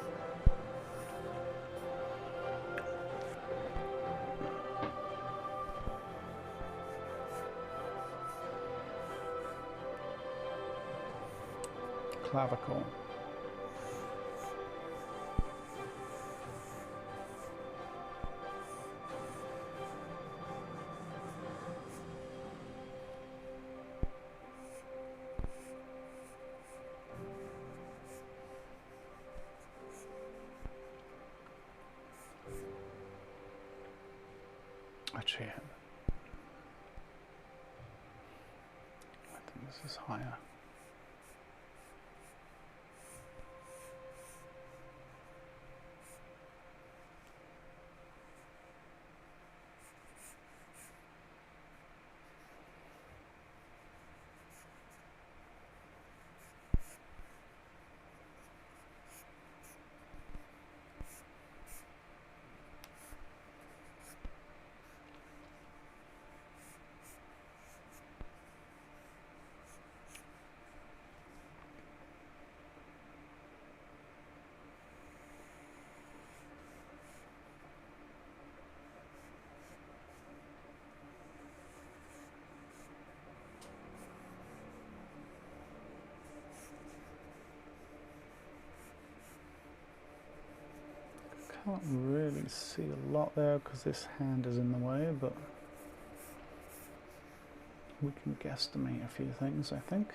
Clavicle. Actually, I think this is higher. Can't really see a lot there because this hand is in the way, but we can guesstimate a few things, I think.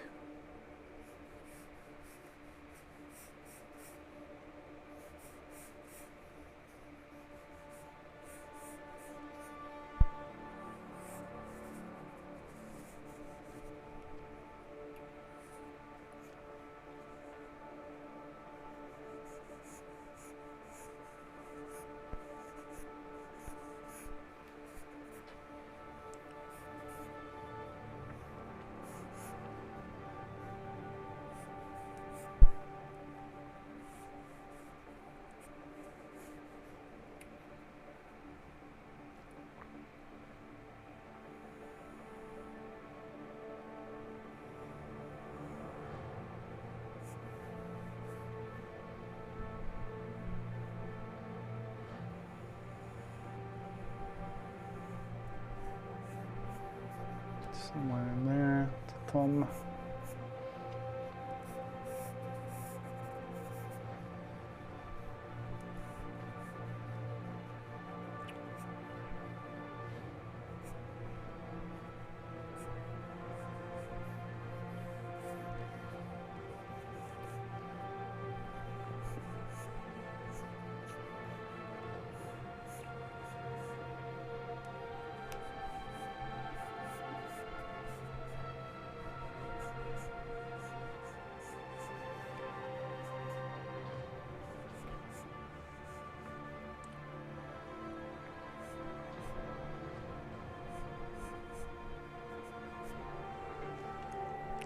Somewhere in there, thumb.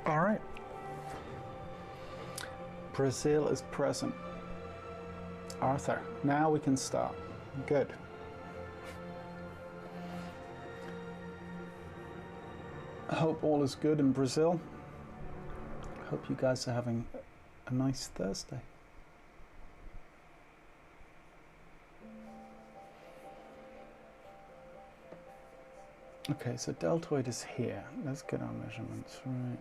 All right. Brazil is present. Arthur, now we can start. Good. I hope all is good in Brazil. Hope you guys are having a nice Thursday. Okay, so deltoid is here. Let's get our measurements right.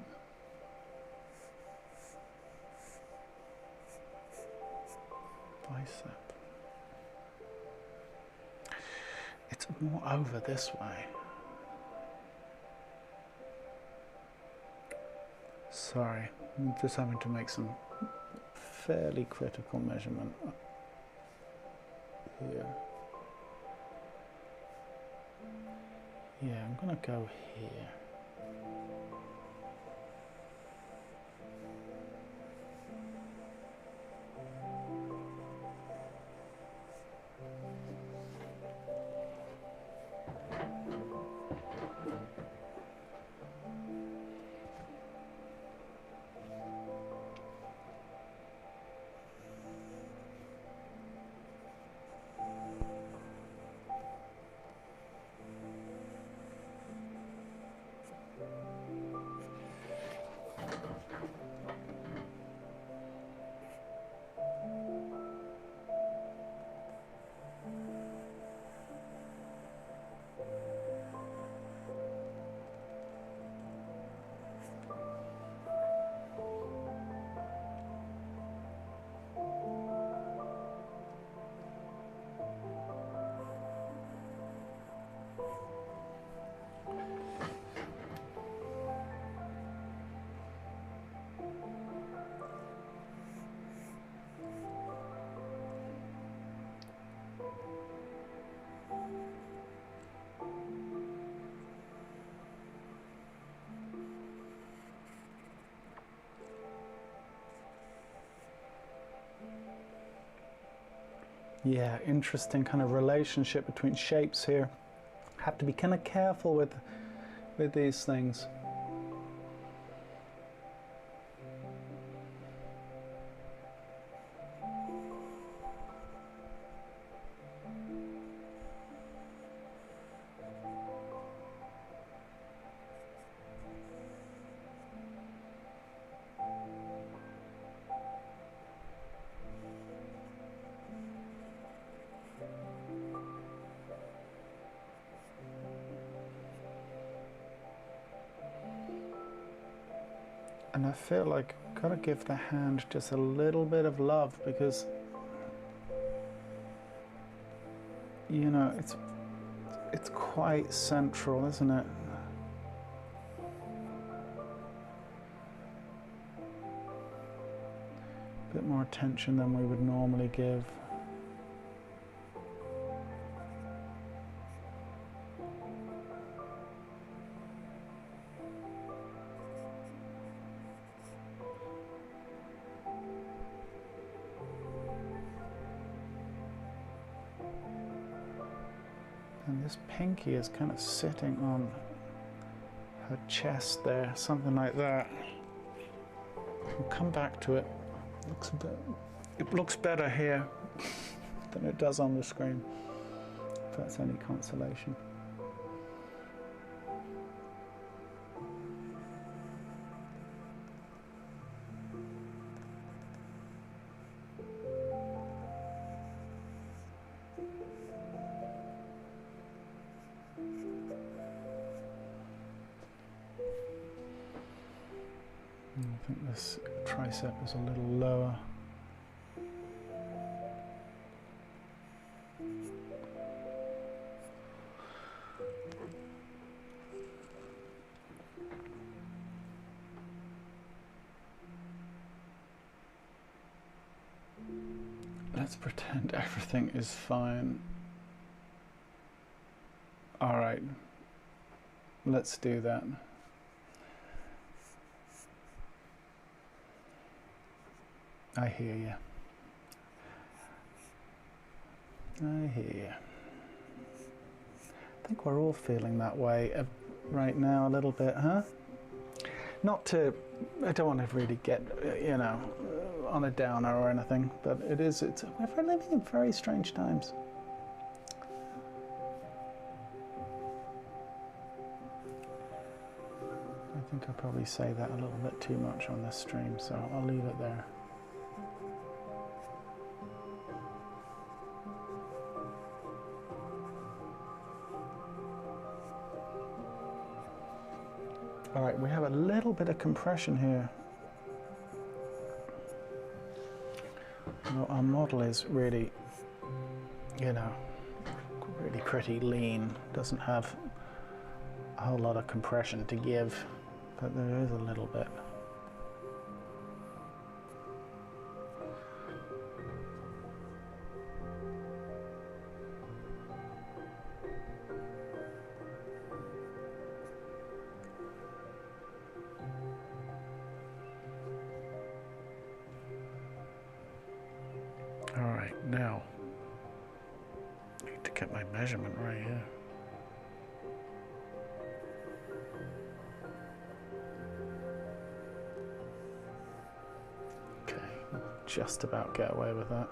Bicep. It's more over this way. Sorry, I'm just having to make some fairly critical measurement here. Yeah, I'm gonna go here. Yeah, interesting kind of relationship between shapes here. Have to be kind of careful with these things. And I feel like I've got to give the hand just a little bit of love because, you know, it's quite central, isn't it? A bit more attention than we would normally give. And this pinky is kind of sitting on her chest there, something like that. We'll come back to it. It looks better here than it does on the screen, if that's any consolation. this tricep is a little lower. Let's pretend everything is fine. All right, let's do that. I hear you. I hear you. I think we're all feeling that way right now a little bit, huh? Not to, I don't want to really get, you know, on a downer or anything, but we're living in very strange times. I think I probably say that a little bit too much on this stream, so I'll leave it there. All right, we have a little bit of compression here. Well, our model is really, you know, really pretty lean. Doesn't have a whole lot of compression to give, but there is a little bit. All right, now I need to get my measurement right here. Okay, just about get away with that.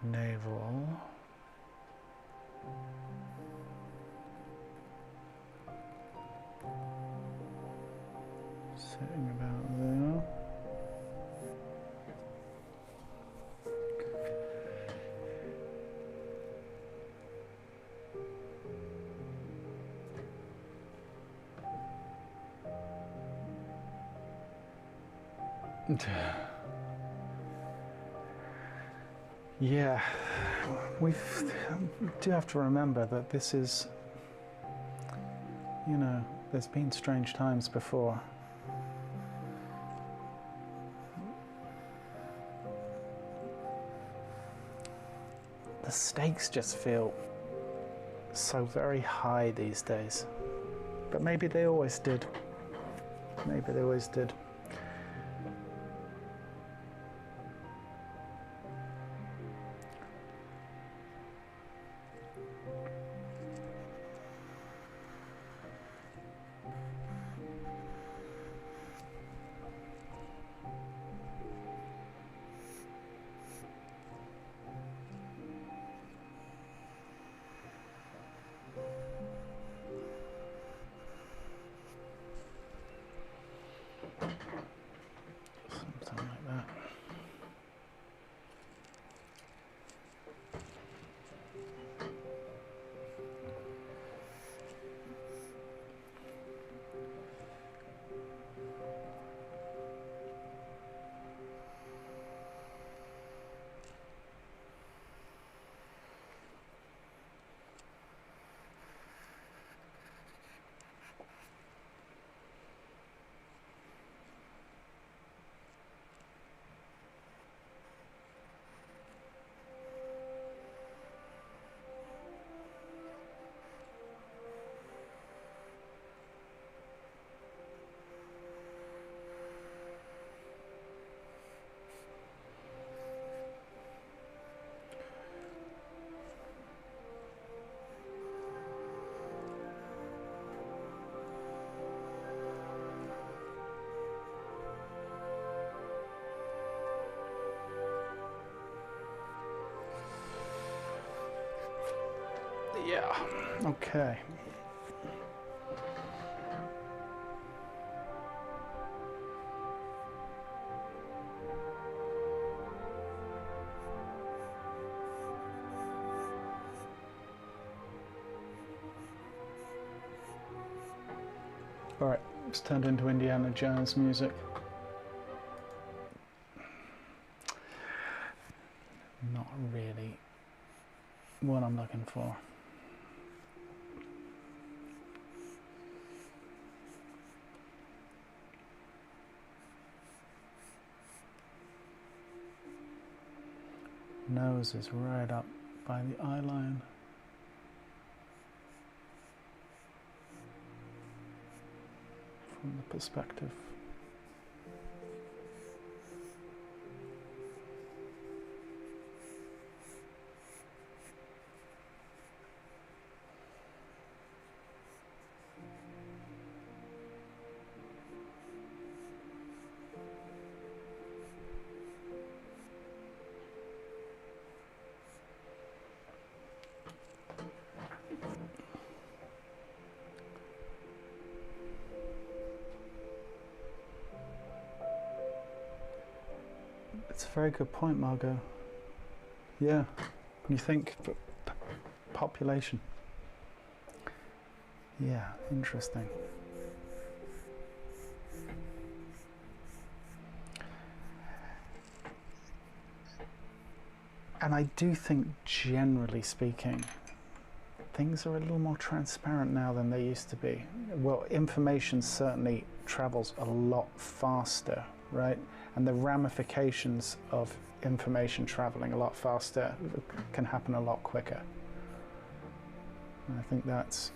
Navel. Sitting about there. Yeah, we do have to remember that this is, you know, there's been strange times before. The stakes just feel so very high these days, but maybe they always did. Maybe they always did. Something like that. Yeah, okay. Alright, it's turned into Indiana Jones music. Not really what I'm looking for. Nose is right up by the eye line. From the perspective. It's a very good point, Margot. Yeah, when you think population. Yeah, interesting. And I do think, generally speaking, things are a little more transparent now than they used to be. Well, information certainly travels a lot faster, right? And the ramifications of information traveling a lot faster can happen a lot quicker. And I think that's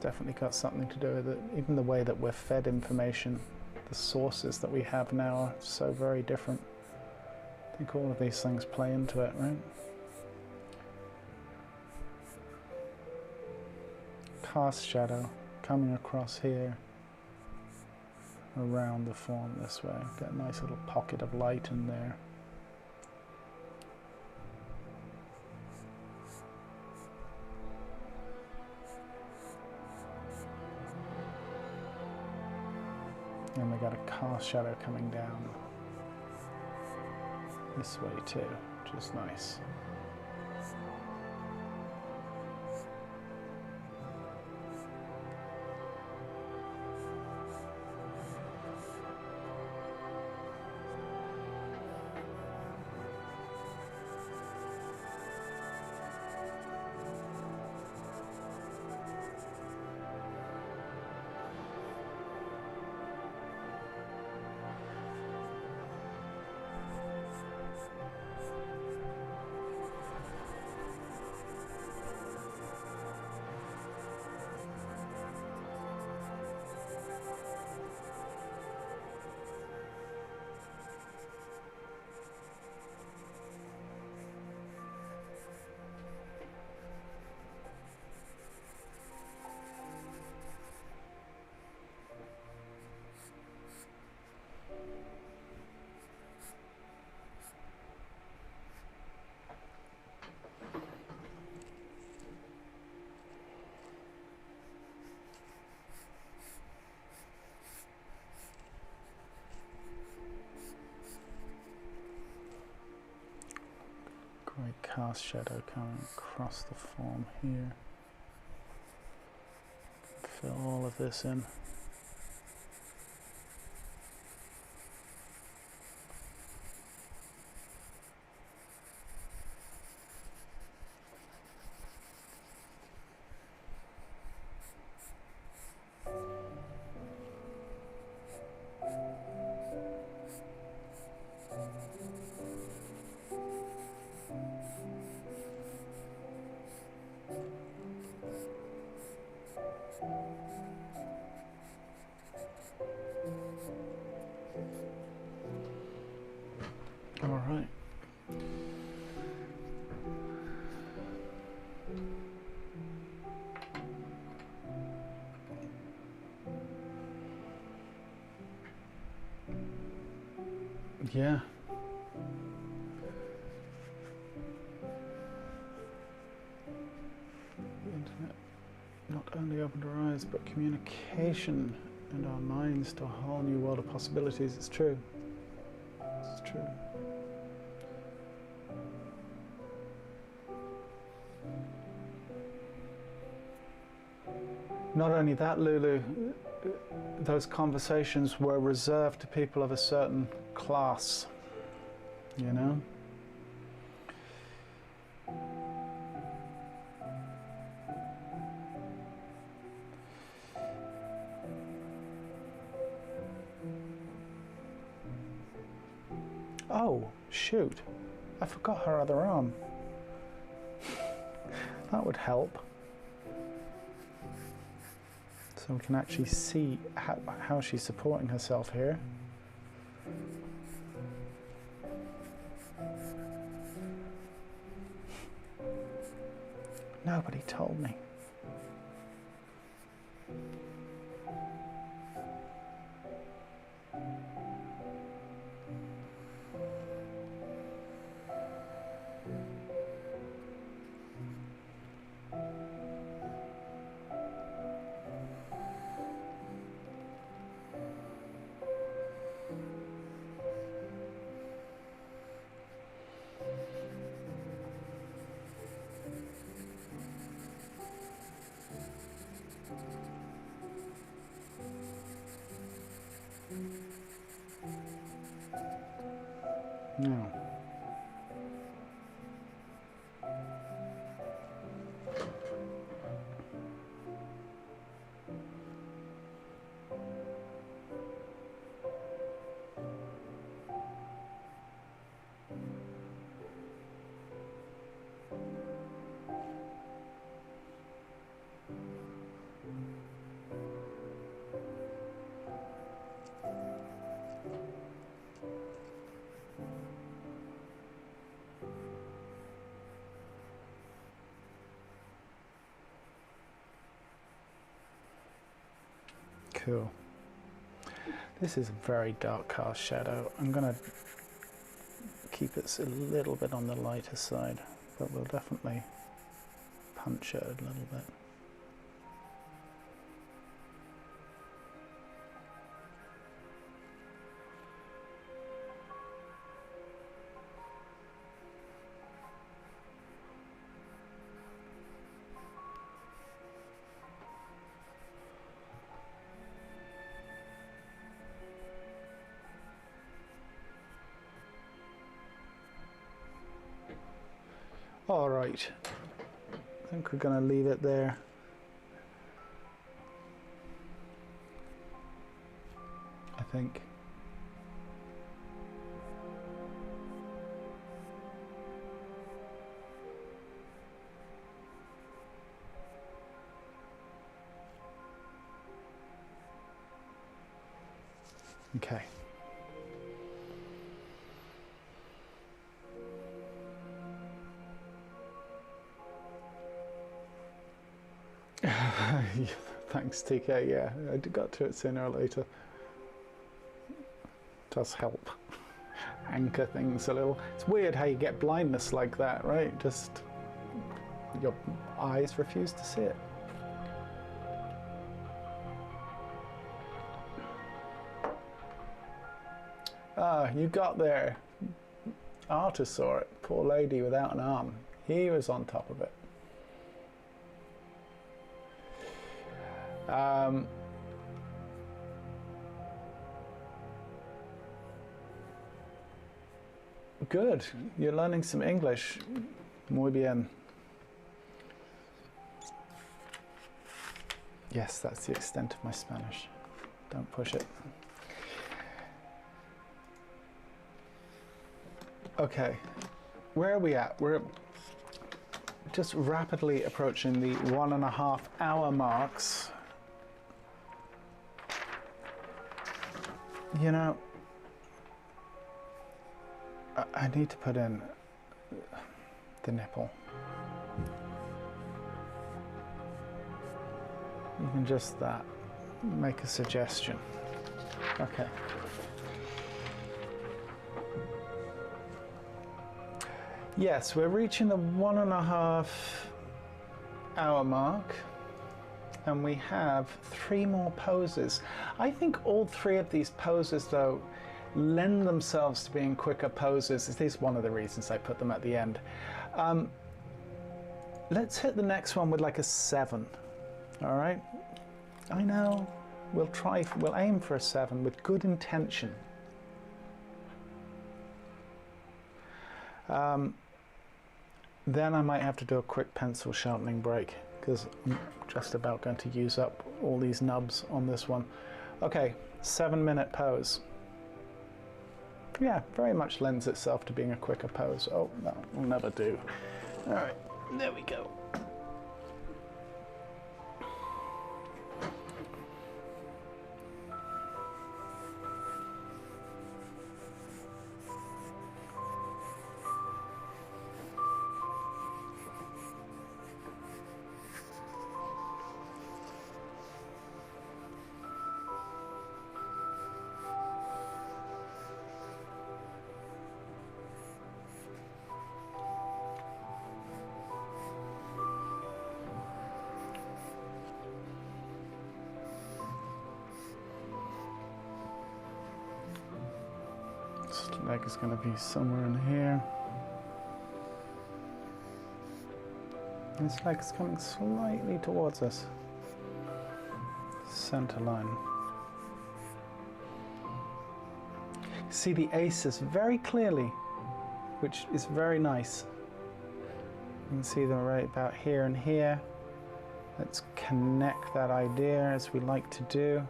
definitely got something to do with it. Even the way that we're fed information, the sources that we have now are so very different. I think all of these things play into it, right? Cast shadow coming across here, around the form this way. Get a nice little pocket of light in there. And we got a cast shadow coming down this way too, which is nice. Great cast shadow coming across the form here. Fill all of this in. All right. Yeah. The internet not only opened our eyes, but communication and our minds to a whole new world of possibilities. It's true. It's true. Not only that, Lulu, those conversations were reserved to people of a certain class, you know? Oh, shoot. I forgot her other arm. That would help. So we can actually see how she's supporting herself here. Nobody told me. No. Cool. This is a very dark cast shadow. I'm going to keep it a little bit on the lighter side, but we'll definitely punch it a little bit. All right, I think we're going to leave it there. I think. Okay. Thanks, TK. Yeah, I got to it sooner or later. Does help anchor things a little. It's weird how you get blindness like that, right? Just your eyes refuse to see it. Ah, you got there. Artist saw it. Poor lady without an arm. He was on top of it. Good. You're learning some English. Muy bien. Yes, that's the extent of my Spanish. Don't push it. Okay. Where are we at? We're just rapidly approaching the 1.5 hour marks. You know, I need to put in the nipple. Even just that, make a suggestion. Okay. Yes, we're reaching the 1.5 hour mark. And we have 3 more poses. I think all 3 of these poses, though, lend themselves to being quicker poses. This is one of the reasons I put them at the end. Let's hit the next one with like a 7, all right? I know. We'll we'll aim for a 7 with good intention. Then I might have to do a quick pencil sharpening break because I'm just about going to use up all these nubs on this one. Okay, 7-minute pose. Yeah, very much lends itself to being a quicker pose. Oh, no, will never do. All right, there we go. Leg is going to be somewhere in here. This leg is coming slightly towards us. Center line. See the aces very clearly, which is very nice. You can see them right about here and here. Let's connect that idea as we like to do.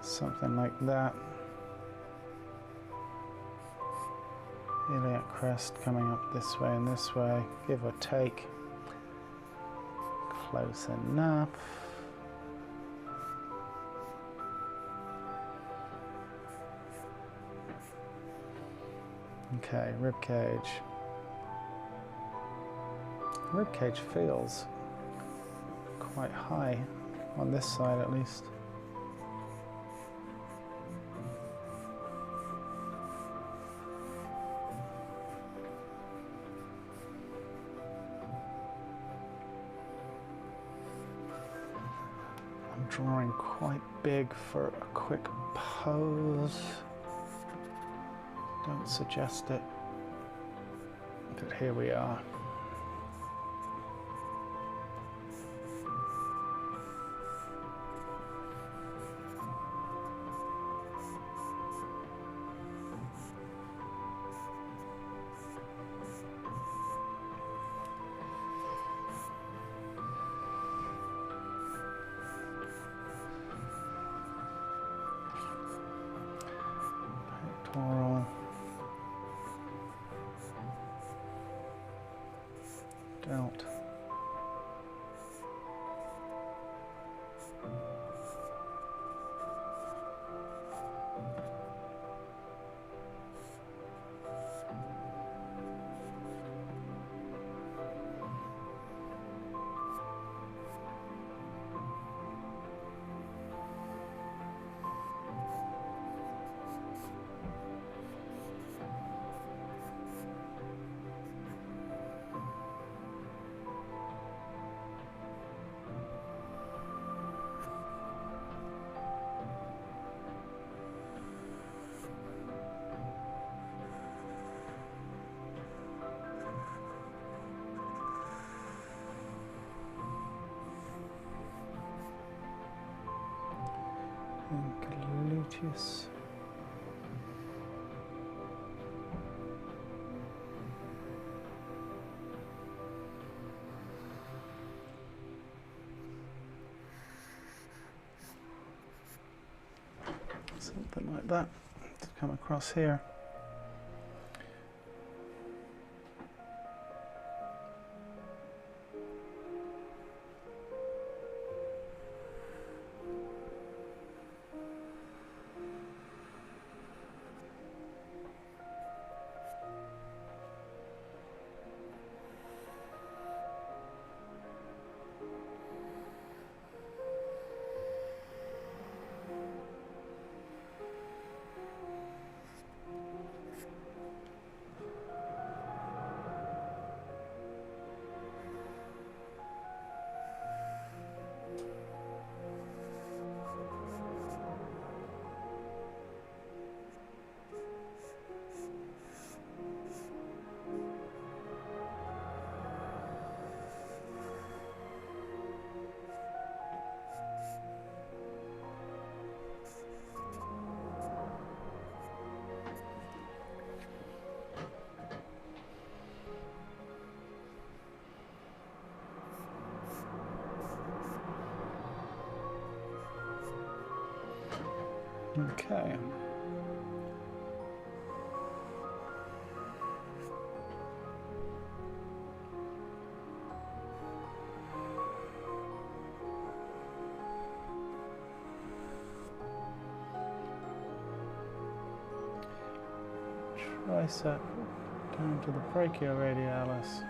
Something like that. Iliac crest coming up this way and this way, give or take. Close enough. Okay, rib cage. Rib cage feels quite high on this side at least. Drawing quite big for a quick pose. Don't suggest it, but here we are. Pectoral. Delt. And gluteus. Something like that to come across here. Okay. Tricep down to the brachioradialis.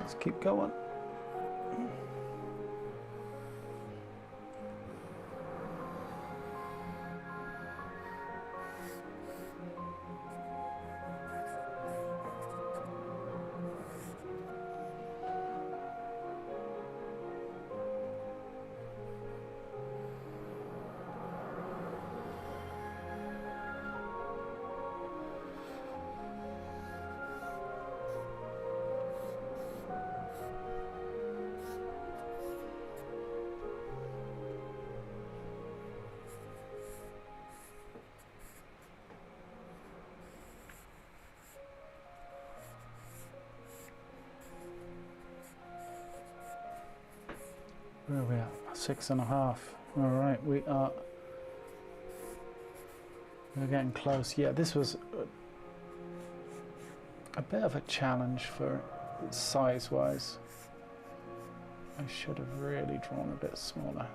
Let's keep going. Where are we at? 6.5. All right, we're getting close. Yeah, this was a bit of a challenge for size-wise. I should have really drawn a bit smaller.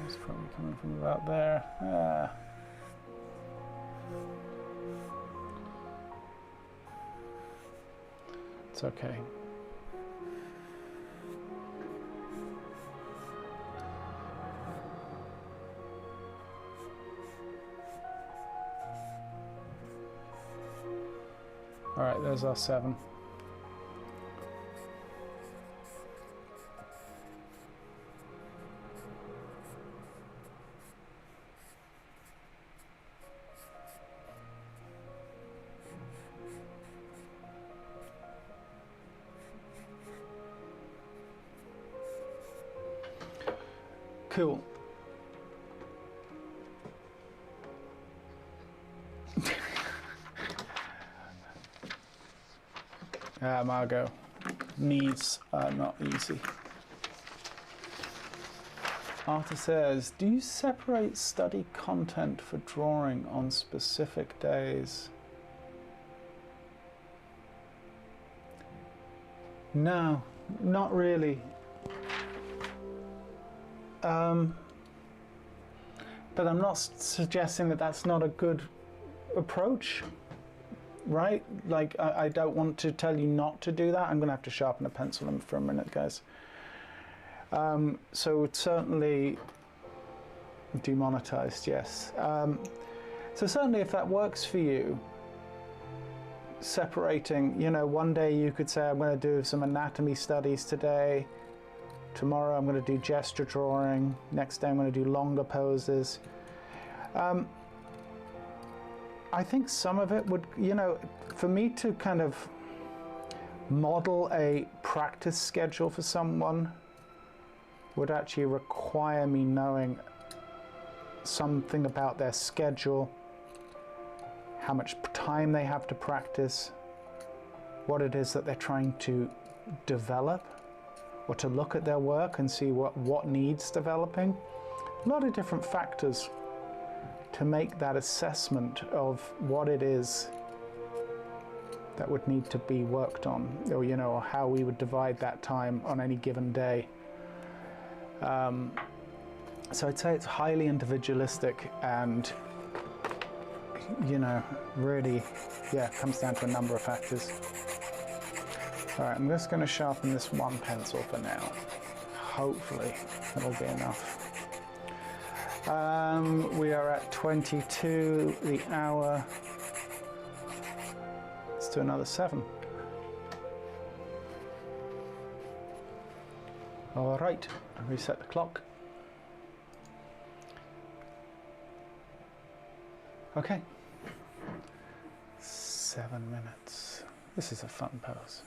It's probably coming from about there. It's okay. All right, there's our 7. Cool. Margot, needs are not easy. Arthur says, do you separate study content for drawing on specific days? No, not really. But I'm not suggesting that that's not a good approach, right? Like, I don't want to tell you not to do that. I'm going to have to sharpen a pencil for a minute, guys. So it's certainly demonetized, yes. So certainly if that works for you, separating, you know, one day you could say, I'm going to do some anatomy studies today. Tomorrow I'm going to do gesture drawing. Next day I'm going to do longer poses. I think some of it would, you know, for me to kind of model a practice schedule for someone would actually require me knowing something about their schedule, how much time they have to practice, what it is that they're trying to develop, or to look at their work and see what needs developing. A lot of different factors to make that assessment of what it is that would need to be worked on, or, you know, or how we would divide that time on any given day. So I'd say it's highly individualistic and, you know, really, yeah, it comes down to a number of factors. All right, I'm just going to sharpen this one pencil for now. Hopefully it'll be enough. We are at 22 the hour. Let's do another 7. All right, I'll reset the clock. Okay, 7 minutes. This is a fun pose.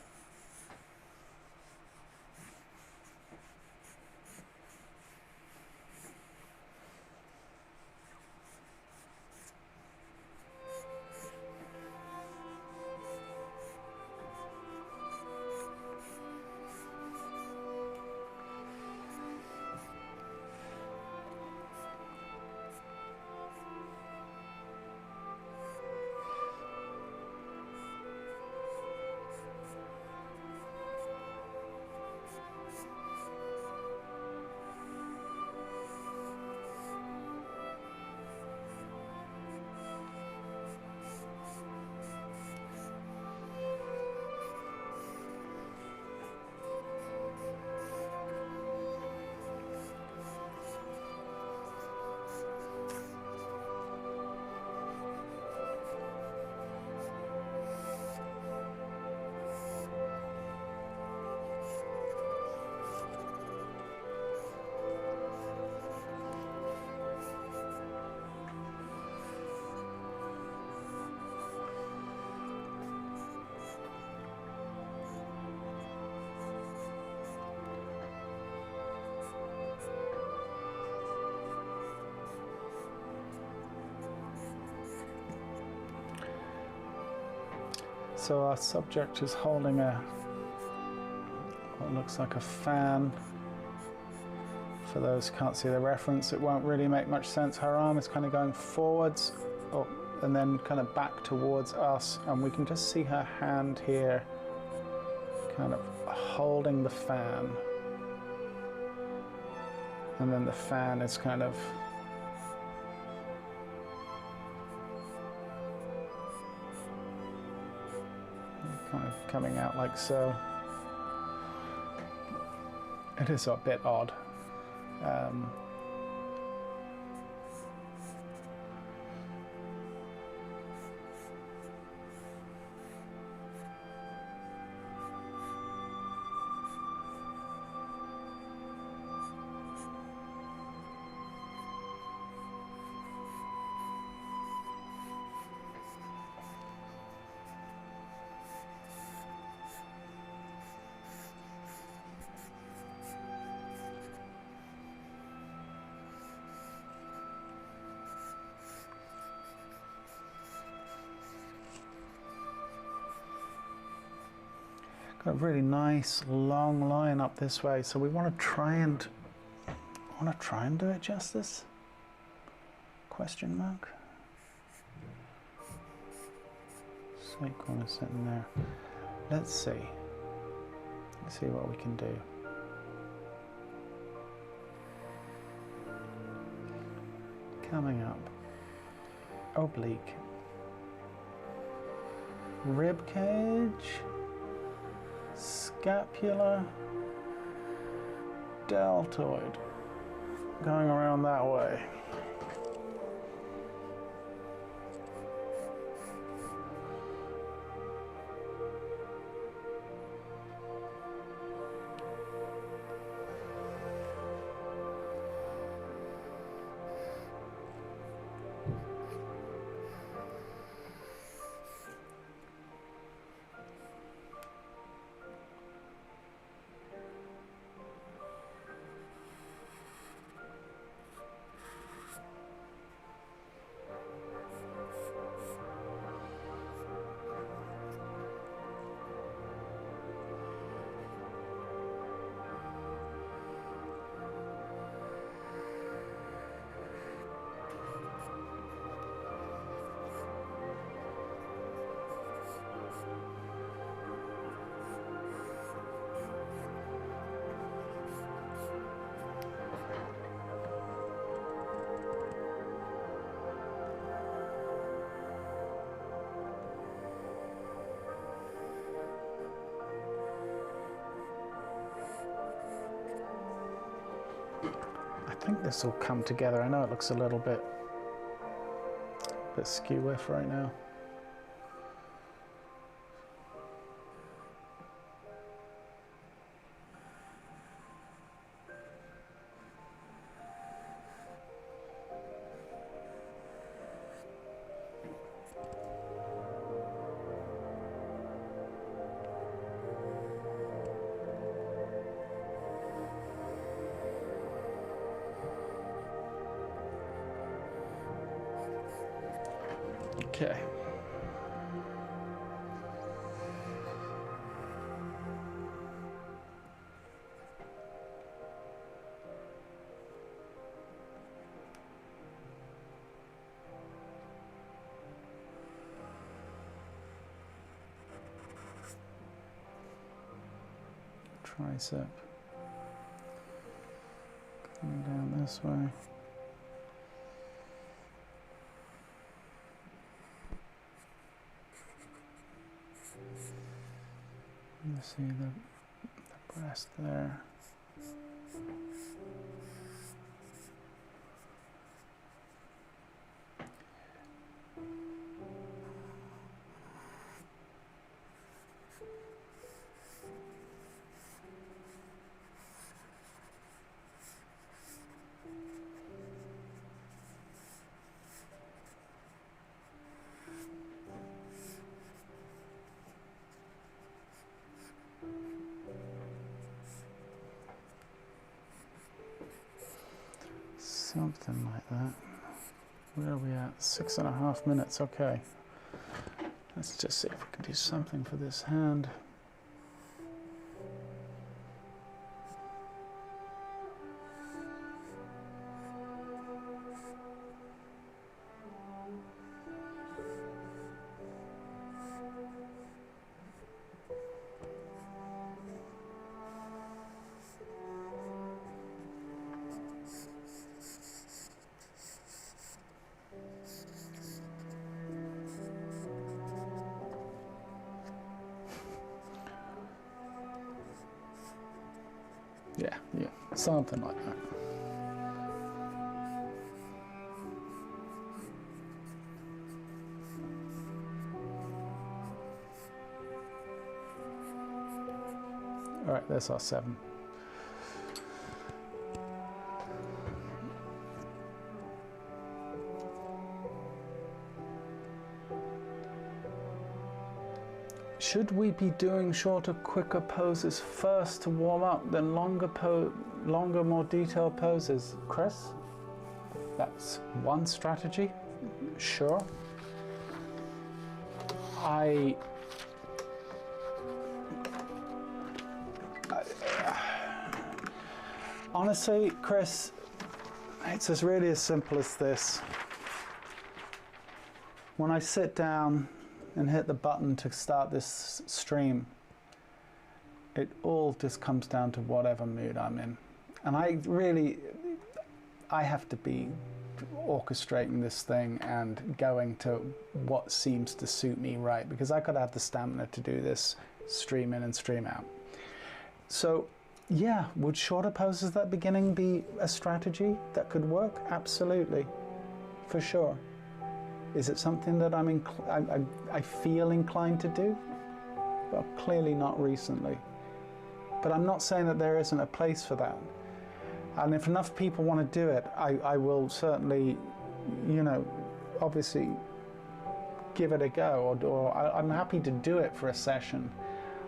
So our subject is holding what looks like a fan. For those who can't see the reference, it won't really make much sense. Her arm is kind of going forwards and then kind of back towards us, and we can just see her hand here kind of holding the fan. And then the fan is kind of coming out like so. It is a bit odd. Got a really nice long line up this way, so we want to try and do it justice? Question mark. Snake corner sitting there. Let's see. Let's see what we can do. Coming up. Oblique. Rib cage. Scapula, deltoid, going around that way. I think this will come together. I know it looks a little bit skew-whiff right now. Okay. Tricep. Coming down this way. You see the breast there. Something like that. Where are we at? 6.5 minutes, okay. Let's just see if we can do something for this hand. Yeah, something like that. All right, there's our 7. Should we be doing shorter, quicker poses first to warm up, then longer, more detailed poses? Chris? That's one strategy. Sure. Honestly, Chris, it's as really as simple as this. When I sit down and hit the button to start this stream, it all just comes down to whatever mood I'm in. And I have to be orchestrating this thing and going to what seems to suit me right, because I could have the stamina to do this stream in and stream out. So yeah, would shorter poses at the beginning be a strategy that could work? Absolutely, for sure. Is it something that I feel inclined to do? Well, clearly not recently. But I'm not saying that there isn't a place for that. And if enough people want to do it, I will certainly, obviously give it a go, or I'm happy to do it for a session.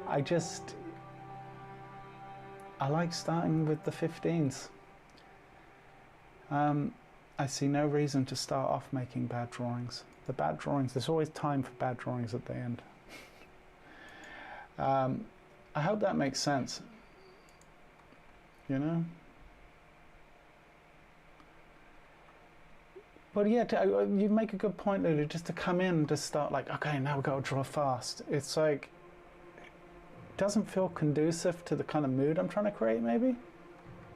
I like starting with the 15s. I see no reason to start off making bad drawings. The bad drawings, there's always time for bad drawings at the end. I hope that makes sense. But yeah, you make a good point, Lulu, just to come in and just start like, okay, now we've got to draw fast. It's like, it doesn't feel conducive to the kind of mood I'm trying to create, maybe.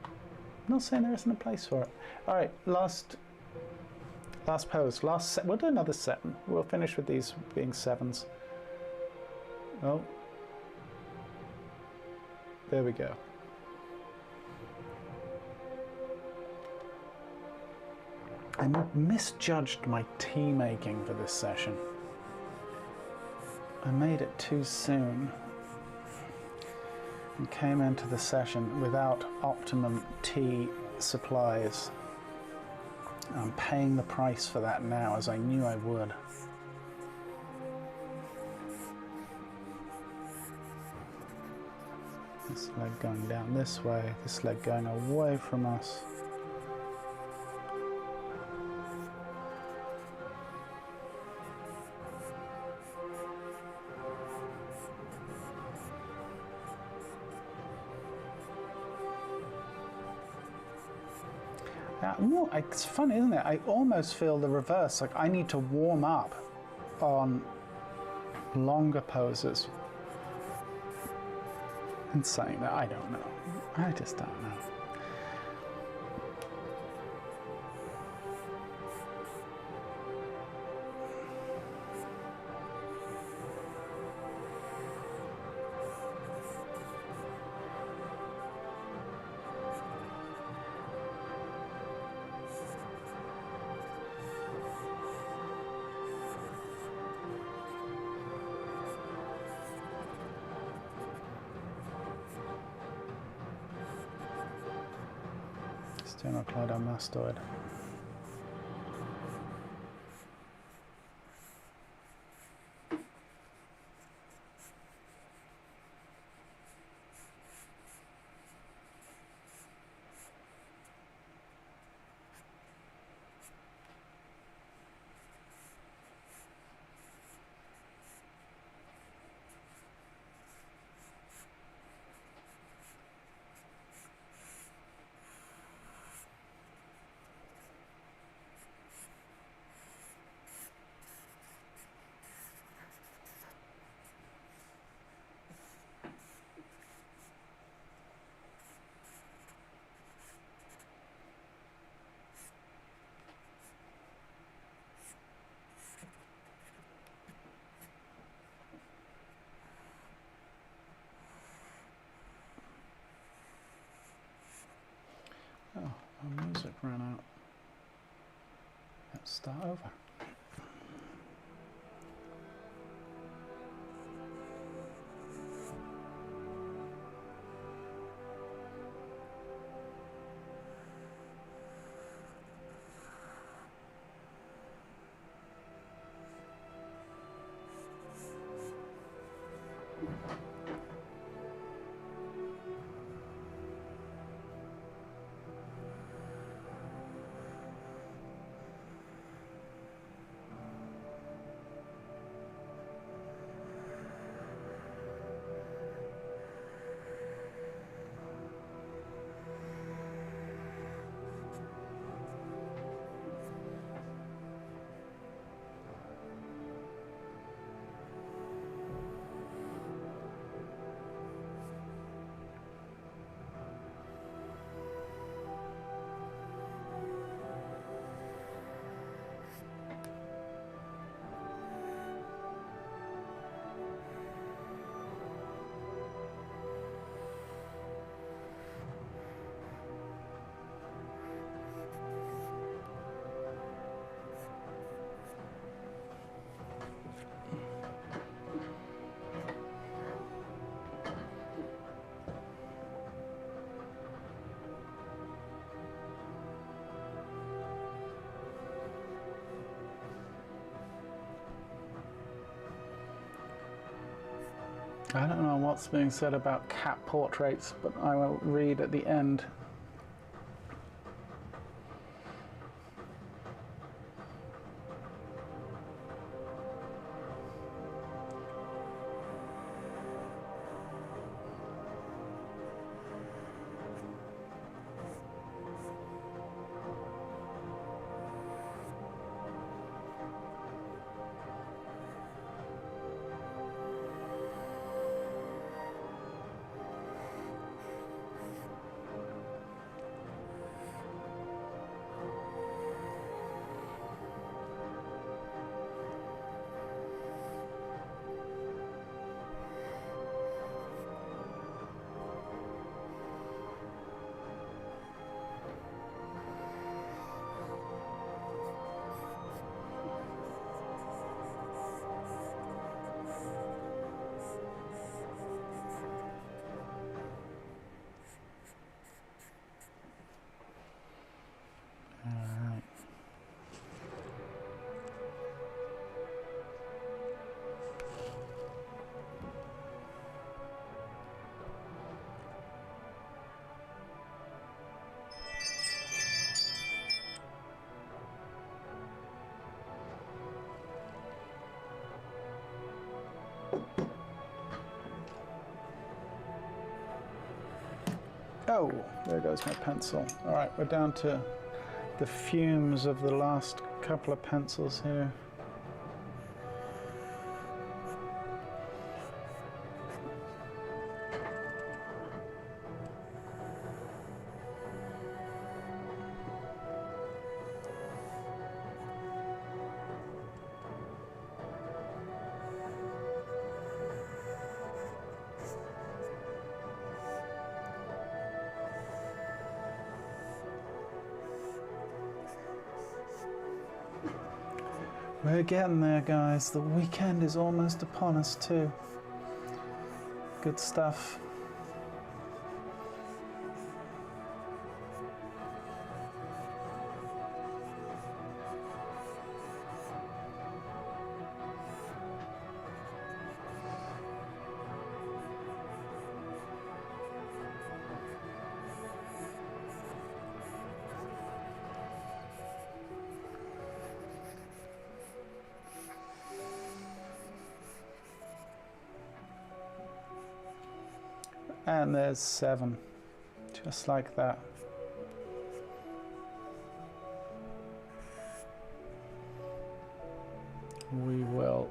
I'm not saying there isn't a place for it. All right, last pose. We'll do another 7. We'll finish with these being 7s. Oh, there we go. I misjudged my tea making for this session. I made it too soon and came into the session without optimum tea supplies. I'm paying the price for that now, as I knew I would. This leg going down this way, this leg going away from us. No, it's fun, isn't it? I almost feel the reverse. Like I need to warm up on longer poses. And saying that, I don't know. I just don't know. Sternocleidomastoid. Oh, our music ran out. Let's start over. I don't know what's being said about cat portraits, but I will read at the end. Oh, there goes my pencil. All right, we're down to the fumes of the last couple of pencils here. We're getting there, guys. The weekend is almost upon us too. Good stuff. And there's 7, just like that. We will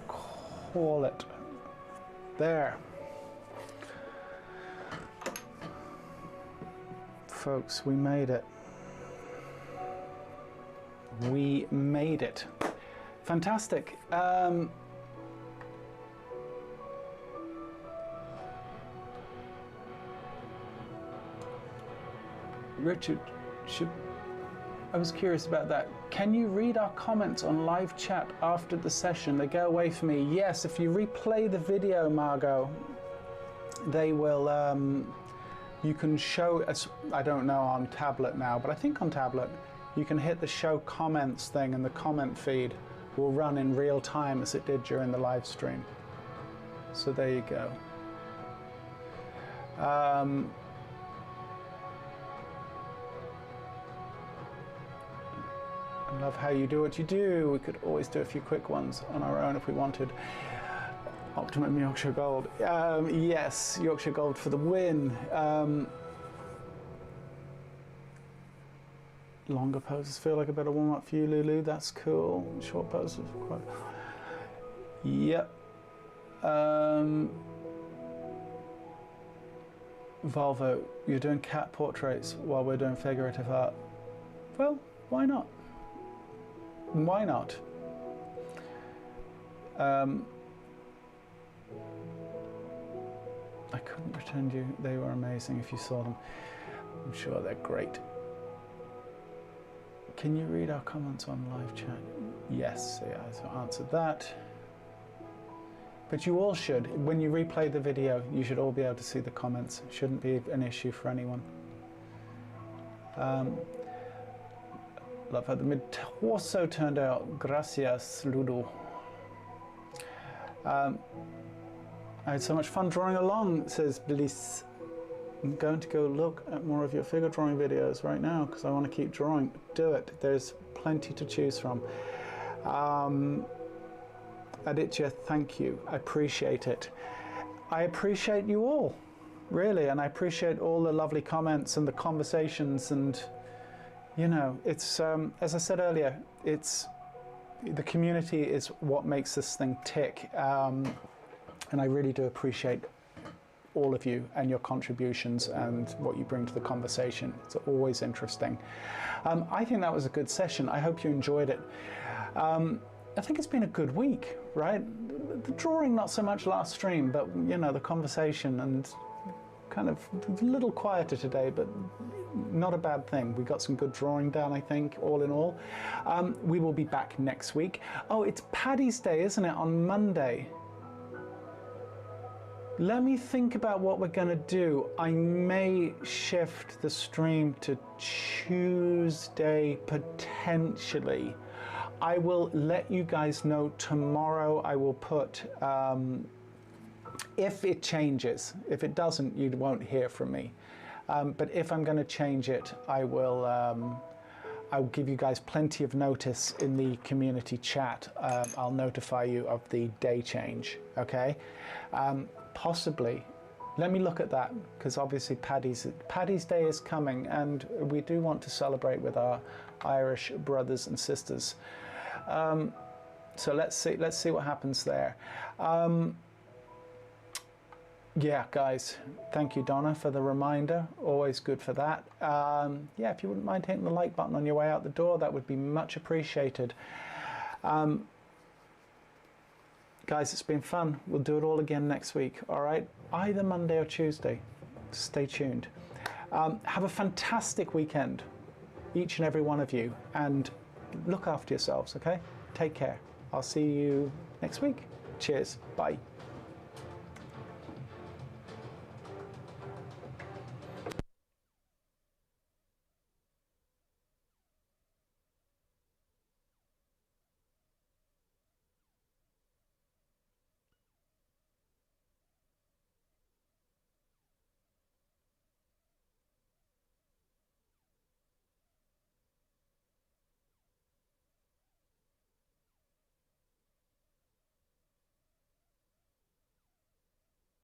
call it there. Folks, we made it. We made it. Fantastic. Richard, I was curious about that. Can you read our comments on live chat after the session? They go away for me. Yes, if you replay the video, Margot, they will, you can show us, I don't know on tablet now, but I think on tablet, you can hit the show comments thing and the comment feed will run in real time as it did during the live stream. So there you go. I love how you do what you do. We could always do a few quick ones on our own if we wanted. Optimum Yorkshire Gold. Yes, Yorkshire Gold for the win. Longer poses feel like a better warm-up for you, Lulu. That's cool. Short poses quite... Yep. Volvo, you're doing cat portraits while we're doing figurative art. Well, why not? Why not? I couldn't pretend they were amazing if you saw them. I'm sure they're great. Can you read our comments on live chat? Yes, yeah, I answered that. But you all should. When you replay the video, you should all be able to see the comments. It shouldn't be an issue for anyone. Love how the mid-torso turned out. Gracias, Ludo. I had so much fun drawing along, says Bliss. I'm going to go look at more of your figure drawing videos right now because I want to keep drawing. Do it. There's plenty to choose from. Aditya, thank you. I appreciate it. I appreciate you all, really, and I appreciate all the lovely comments and the conversations and you know, it's, as I said earlier, it's, the community is what makes this thing tick. And I really do appreciate all of you and your contributions and what you bring to the conversation. It's always interesting. I think that was a good session. I hope you enjoyed it. I think it's been a good week, right? The drawing, not so much last stream, but, you know, the conversation and kind of a little quieter today, but not a bad thing. We got some good drawing done, I think, all in all. We will be back next week. Oh, it's Paddy's Day, isn't it, on Monday? Let me think about what we're going to do. I may shift the stream to Tuesday, potentially. I will let you guys know tomorrow. I will put... if it changes. If it doesn't, you won't hear from me. But if I'm going to change it, I will. I'll give you guys plenty of notice in the community chat. I'll notify you of the day change. Okay. Possibly let me look at that, because obviously Paddy's Day is coming, and we do want to celebrate with our Irish brothers and sisters. So let's see what happens there. Yeah, guys, thank you, Donna, for the reminder. Always good for that. Yeah, if you wouldn't mind hitting the like button on your way out the door, that would be much appreciated. Guys, it's been fun. We'll do it all again next week, all right? Either Monday or Tuesday. Stay tuned. Have a fantastic weekend, each and every one of you, and look after yourselves, okay? Take care. I'll see you next week. Cheers. Bye.